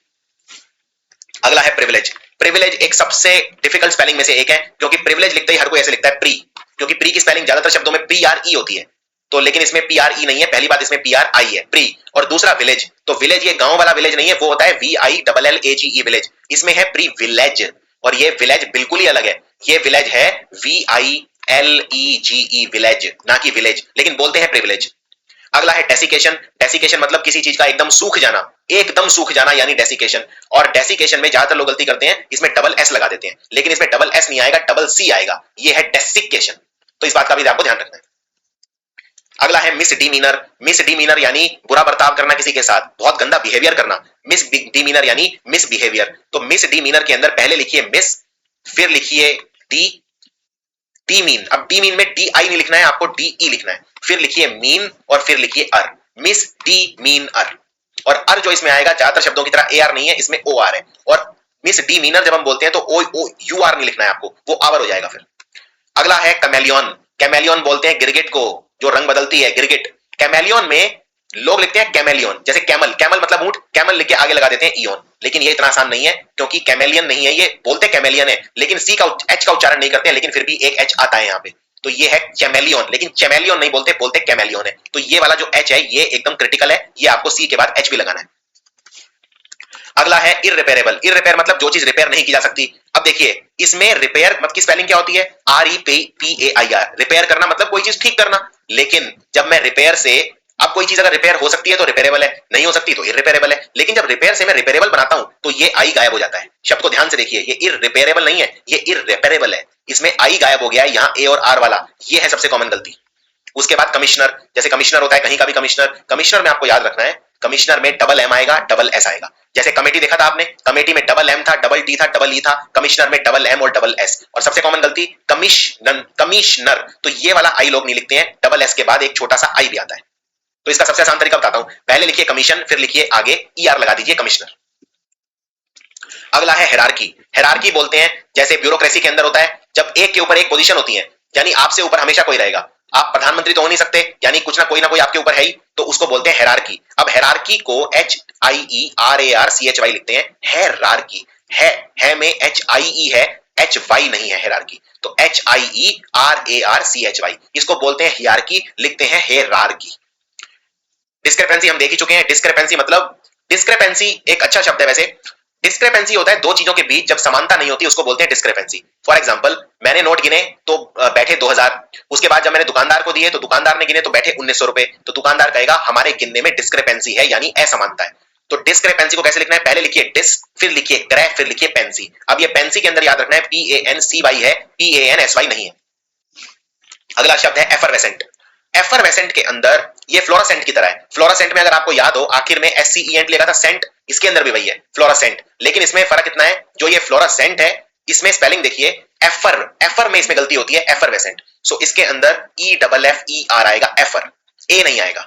अगला है प्रिविलेज। प्रिविलेज एक सबसे डिफिकल्ट स्पेलिंग में से एक है, क्योंकि प्रिविलेज लिखते ही हर कोई ऐसे लिखता है प्री, क्योंकि प्री की स्पेलिंग ज्यादातर शब्दों में PRE होती है। तो लेकिन इसमें PRE नहीं है, पहली बात इसमें PRI है, प्री। और दूसरा विलेज, तो विलेज ये गांव वाला विलेज नहीं है, वो होता है VILLAGE विलेज। इसमें है प्री विलेज, और ये विलेज बिल्कुल ही अलग है। ये विलेज है VILEGE विलेज, ना कि विलेज, लेकिन बोलते हैं प्रिविलेज। अगला है डेसिकेशन। डेसिकेशन मतलब किसी चीज का एकदम सूख जाना, एकदम सूख जाना यानी डेसिकेशन। और डेसिकेशन में ज्यादातर लोग गलती करते हैं, इसमें डबल S लगा देते हैं, लेकिन इसमें डबल S नहीं आएगा, डबल C आएगा। ये है डेसिकेशन। तो इस बात का भी आपको ध्यान रखना है। अगला है मिसडीमीनर। मिसडीमीनर यानी बुरा बर्ताव करना किसी के साथ, बहुत गंदा बिहेवियर करना। मिसडीमीनर यानी मिसबिहेवियर। तो मिसडीमीनर के अंदर पहले लिखिए मिस, फिर लिखिए डी, डी मीन। अब डी मीन में DI नहीं लिखना है, आपको DE लिखना है। फिर लिखिए मीन, और फिर लिखिए अर, मिस डी मीन अर। और अर जो इसमें आएगा, ज्यादातर शब्दों की तरह AR नहीं है, इसमें OR है। और मिस डी मीनर जब हम बोलते हैं तो OUR नहीं लिखना है आपको, वो आवर हो जाएगा फिर। अगला है कैमेलियन। कैमेलियन बोलते हैं गिरगिट को, जो रंग बदलती है, गिरगिट। कैमेलियन में लोग लिखते हैं कैमेलियन, जैसे कैमल, कैमल मतलब ऊंट, कैमल लिख के आगे लगा देते हैं इयन। लेकिन ये इतना आसान नहीं है, क्योंकि कैमेलियन नहीं है, ये बोलते कैमेलियन है, लेकिन H का उच्चारण नहीं करते हैं, लेकिन फिर भी एक H आता है यहाँ पे। तो ये है कैमेलियन, लेकिन चैमेलियन नहीं बोलते, बोलते कैमेलियन है। तो ये वाला जो H है, ये एकदम क्रिटिकल है, ये आपको C के बाद H भी लगाना है। अगला है इररिपेयरेबल। इररिपेयर मतलब जो चीज रिपेयर नहीं की जा सकती। अब देखिए इसमें रिपेयर मत की स्पेलिंग क्या होती है? REPAIR। रिपेयर करना मतलब कोई चीज ठीक करना। लेकिन जब मैं रिपेयर से, अब कोई चीज अगर रिपेयर हो सकती है तो रिपेयरेबल है, नहीं हो सकती तो इररिपेयरेबल है। लेकिन जब रिपेयर से मैं रिपेयरेबल बनाता हूं तो ये आई गायब हो जाता है। शब्द को ध्यान से देखिए, ये इररिपेयरेबल नहीं है, ये इररिपेयरेबल है। इसमें आई गायब हो गया है, यहाँ A और R वाला, ये है सबसे कॉमन गलती। उसके बाद कमिश्नर। जैसे कमिश्नर होता है कहीं का भी कमिश्नर। कमिश्नर में आपको याद रखना है, कमिश्नर में डबल M आएगा, डबल S आएगा। जैसे कमेटी देखा था आपने, कमेटी में डबल M था, डबल T था, डबल E था। कमिश्नर में डबल M और डबल S। और सबसे कॉमन गलती कमिश्नर, तो ये वाला आई लोग नहीं लिखते हैं, डबल S के बाद एक छोटा सा आई भी आता है। तो इसका सबसे आसान तरीका बताता हूं, पहले लिखिए कमीशन, फिर लिखिए आगे ER लगा दीजिए, कमिश्नर। अगला है हेरारकी। हेरारकी बोलते हैं जैसे ब्यूरोक्रेसी के अंदर होता है, जब एक के ऊपर एक पोजीशन होती है, यानी आपसे ऊपर हमेशा कोई रहेगा। आप प्रधानमंत्री तो हो नहीं सकते, यानी कुछ ना कोई आपके ऊपर है ही, तो उसको बोलते हैं हेरारकी। अब हेरारकी को HIERARCHY लिखते हैं, हेरारकी। है में HIE है, HY नहीं है हेरारकी, तो HIERARCHY, इसको बोलते हैं हियारकी, लिखते हैं हेरारकी। डिस्क्रिपेंसी हम देख ही चुके हैं। डिस्क्रिपेंसी मतलब, डिस्क्रिपेंसी एक अच्छा शब्द है वैसे। डिस्क्रिपेंसी होता है दो चीजों के बीच जब समानता नहीं होती, उसको बोलते हैं डिस्क्रिपेंसी। फॉर एग्जांपल, मैंने नोट गिने तो बैठे 2000, उसके बाद जब मैंने दुकानदार को दिए तो दुकानदार ने गिने तो बैठे 1900 रुपए, तो दुकानदार कहेगा हमारे गिनने में डिस्क्रिपेंसी है, यानी असमानता है। तो डिस्क्रिपेंसी को कैसे लिखना है, पहले लिखिए डिस, फिर लिखिए क्रे, फिर लिखिए पेंसी। अब ये पेंसी के अंदर याद रखना है PANCY है, PANSY नहीं है। अगला शब्द है एफरवेसेंट। एफरवेसेंट के अंदर ये फ्लोरोसेंट की तरह है। फ्लोरोसेंट में अगर आपको याद हो आखिर में SCENT लगा था, सेंट, इसके अंदर भी वही है फ्लोरोसेंट, लेकिन इसमें फर्क इतना है, जो ये फ्लोरोसेंट है इसमें स्पेलिंग देखिए एफर, एफर में इसमें गलती होती है, एफरवेसेंट। सो इसके अंदर EFFER आएगा, एफर, ए नहीं आएगा।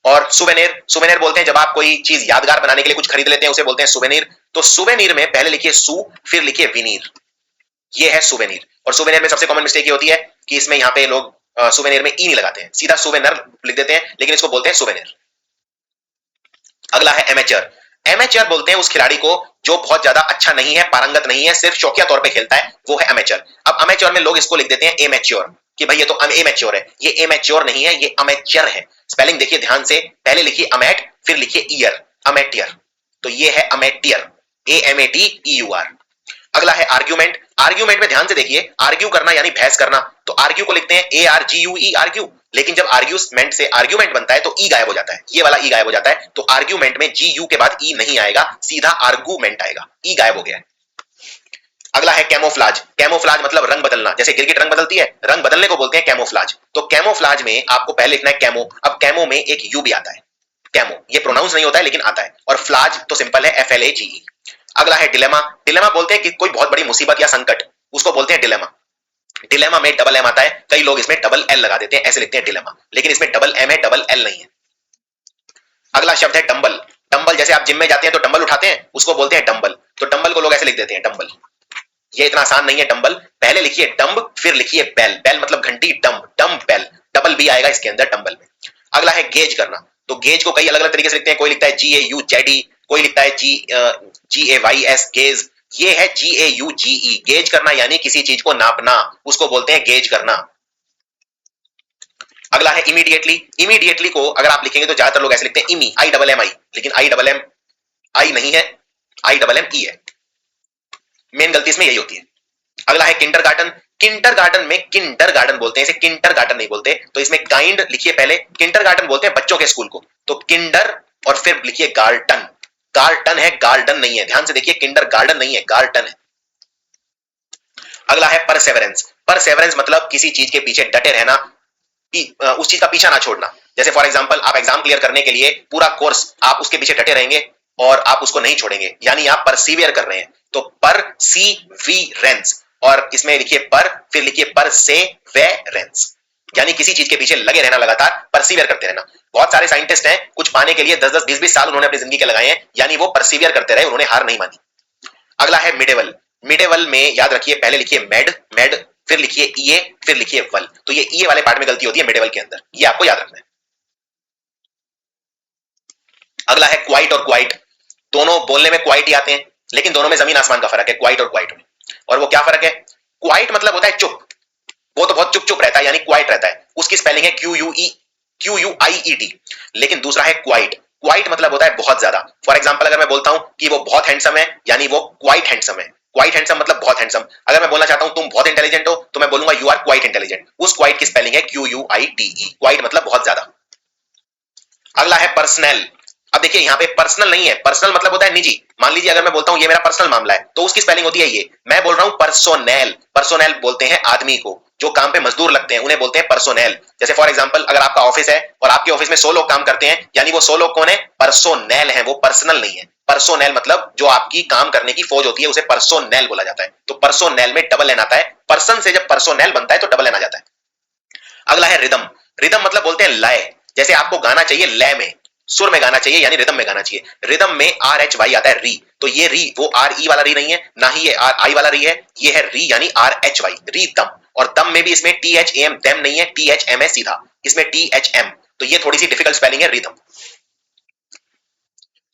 और सुवेनिर, सुवेनिर बोलते हैं जब आप कोई चीज यादगार बनाने के लिए कुछ खरीद लेते हैं उसे बोलते हैं सुवेनिर। तो सुवेनिर में पहले लिखिए सु, फिर लिखिए विनीर, ये है सुवेनिर। और सुवेनिर में सबसे कॉमन मिस्टेक ये होती है कि इसमें यहाँ पे लोग सुवेनिर में ई नहीं लगाते हैं, सीधा सुवेनर लिख देते हैं, लेकिन इसको बोलते हैं सुवेनिर। अगला है एमेचर। एमेचर बोलते हैं उस खिलाड़ी को जो बहुत ज्यादा अच्छा नहीं है, पारंगत नहीं है, सिर्फ शौकिया तौर पे खेलता है, वो है एमेचर। अब अमेचर में लोग इसको लिख देते हैं एमेच्योर, कि भाई ये तो एमेच्योर है, ये एमेच्योर नहीं है, ये अमेचर है। स्पेलिंग देखिए ध्यान से, पहले लिखिए अमेट, फिर लिखिए ईयर, अमेटियर, तो ये है अमेटियर, AMATEUR। अगला है आर्ग्यूमेंट। आर्ग्यूमेंट में ध्यान से देखिए, आर्ग्यू करना यानी बहस करना, तो आर्ग्यू को लिखते हैं ARGUE, आर्ग्यू, लेकिन जब आर्ग्यूमेंट से आर्ग्यूमेंट बनता है तो ई गायब हो जाता है, ये वाला ई गायब हो जाता है, तो आर्ग्यूमेंट में GU के बाद ई नहीं आएगा, सीधा आर्गूमेंट आएगा, ई गायब हो गया है। अगला है कैमोफ्लाज। कैमोफ्लाज मतलब रंग बदलना, जैसे क्रिकेट रंग बदलती है, रंग बदलने को बोलते हैं कैमोफ्लाज। तो कैमोफ्लाज में आपको पहले लिखना है कैमो, अब कैमो में एक यू भी आता है, कैमो, ये प्रोनाउंस नहीं होता है लेकिन आता है, और फ्लाज तो सिंपल है FLAGE। अगला है डिलेमा। डिलेमा बोलते हैं कि कोई बहुत बड़ी मुसीबत या संकट, उसको बोलते हैं डिलेमा। डिलेमा में डबल एम आता है, कई लोग इसमें डबल एल लगा देते हैं, ऐसे लिखते हैं डिलेमा, लेकिन इसमें डबल एम है, डबल एल नहीं है। अगला शब्द है डंबल। डंबल, जैसे आप जिम में जाते हैं तो डंबल उठाते हैं, उसको बोलते हैं डंबल, तो डंबल को लोग ऐसे लिख देते हैं डंबल, ये इतना आसान नहीं है डंबल, पहले लिखिए डंब, फिर लिखिए बेल, बेल मतलब घंटी, dumb, dumb bell, double B आएगा इसके अंदर डंबल में। अगला है गेज करना। तो गेज को कई अलग अलग तरीके से लिखते हैं, कोई लिखता है GAUZE, कोई लिखता है GAYS, गेज, ये है GAUGE, गेज करना यानी किसी चीज को नापना, उसको बोलते हैं गेज करना। अगला है इमीडिएटली। इमीडिएटली को अगर आप लिखेंगे तो ज्यादातर लोग ऐसे लिखते हैं इमी, IMMI, लेकिन IMMI नहीं है, IMME है, मेन गलती इसमें यही होती है। अगला है किंडरगार्टन। किंडरगार्टन में किंडरगार्टन बोलते हैं, इसे किंडरगार्टन नहीं बोलते, तो इसमें काइंड लिखिए पहले, किंडरगार्टन बोलते हैं बच्चों के स्कूल को, तो किंडर और फिर लिखिए गार्टन, गार्टन है, गार्डन नहीं है, ध्यान से देखिए, किंडरगार्टन नहीं है, गार्टन है। अगला है परसेवरेंस। परसेवरेंस मतलब किसी चीज के पीछे डटे रहना, उस चीज का पीछा ना छोड़ना। जैसे फॉर एग्जांपल आप एग्जाम क्लियर करने के लिए पूरा कोर्स आप उसके पीछे डटे रहेंगे और आप उसको नहीं छोड़ेंगे, यानी आप परसीवियर कर रहे हैं, तो परसीविरेंस, और इसमें लिखिए पर, फिर लिखिए परसेवेरेंस, यानी किसी चीज के पीछे लगे रहना, लगातार परसीवियर करते रहना। बहुत सारे साइंटिस्ट हैं, कुछ पाने के लिए 10-10, 20-20 साल उन्होंने अपनी जिंदगी के लगाए हैं, यानी वो परसीवियर करते रहे, उन्होंने हार नहीं मानी। अगला है मिडेवल। मिडेवल में याद रखिए, पहले लिखिए मेड, मेड, फिर लिखिए ईए, फिर लिखिए वल, तो ये ईए वाले पार्ट में गलती होती है मिडेवल के अंदर, ये आपको याद रखना है। अगला है क्वाइट और क्वाइट। दोनों बोलने में क्वाइट ही आते हैं, लेकिन दोनों में जमीन आसमान का फर्क है, क्वाइट और क्वाइट में। और वो क्या फर्क है? क्वाइट मतलब होता है चुप, वो तो बहुत चुप चुप रहता है, यानी क्वाइट रहता है, उसकी स्पेलिंग है QUIET, लेकिन दूसरा है क्वाइट। क्वाइट मतलब होता है बहुत ज्यादा। फॉर एग्जांपल अगर मैं बोलता हूं कि वो बहुत हैंडसम है, यानी वो क्वाइट हैंडसम है। क्वाइट हैंडसम मतलब बहुत हैंडसम। अगर मैं बोलना चाहता हूं तुम बहुत इंटेलिजेंट हो, तो मैं बोलूंगा यू आर क्वाइट इंटेलिजेंट। उस क्वाइट की स्पेलिंग है QUITE, क्वाइट मतलब बहुत ज्यादा। अगला है पर्सनल। अब देखिए यहाँ पे पर्सनल नहीं है, पर्सनल मतलब होता है निजी। मान लीजिए अगर मैं बोलता हूं ये मेरा पर्सनल मामला है, तो उसकी स्पेलिंग होती है ये। मैं बोल रहा हूं पर्सोनेल। पर्सोनेल बोलते हैं आदमी को, जो काम पे मजदूर लगते हैं उन्हें बोलते हैं पर्सोनेल। जैसे फॉर एग्जांपल अगर आपका ऑफिस है और आपके ऑफिस में 100 लोग काम करते हैं, यानी वो 100 लोग कौन है? पर्सोनेल है, वो पर्सनल नहीं है। पर्सोनेल मतलब जो आपकी काम करने की फौज होती है, उसे पर्सोनेल बोला जाता है। तो पर्सोनेल में डबल एन आता है, पर्सन से जब पर्सोनेल बनता है तो डबल एन आ जाता है। अगला है रिदम। रिदम मतलब बोलते हैं लय। जैसे आपको गाना चाहिए लय में, सुर में गाना चाहिए, यानी रिदम में गाना चाहिए। रिदम में RHY आता है, री। तो ये री वो RE वाला री नहीं है, ना ही ये RI वाला री है, ये है री यानी RHY, री दम। और दम में भी इसमें THAM दम नहीं है, THM है सीधा, इसमें THM। तो ये थोड़ी सी डिफिकल्ट स्पेलिंग है रिदम।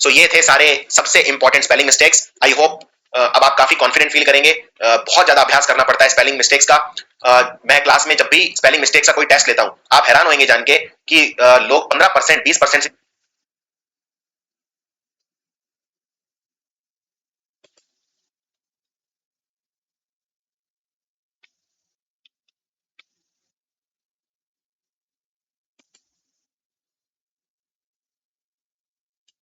सो ये थे सारे सबसे important spelling mistakes. I hope अब आप काफी कॉन्फिडेंट फील करेंगे। बहुत ज्यादा अभ्यास करना पड़ता है स्पेलिंग मिस्टेक्स का। मैं क्लास में जब भी स्पेलिंग मिस्टेक्स का कोई टेस्ट लेता हूं, आप हैरान होंगे जान के कि लोग 15% 20% से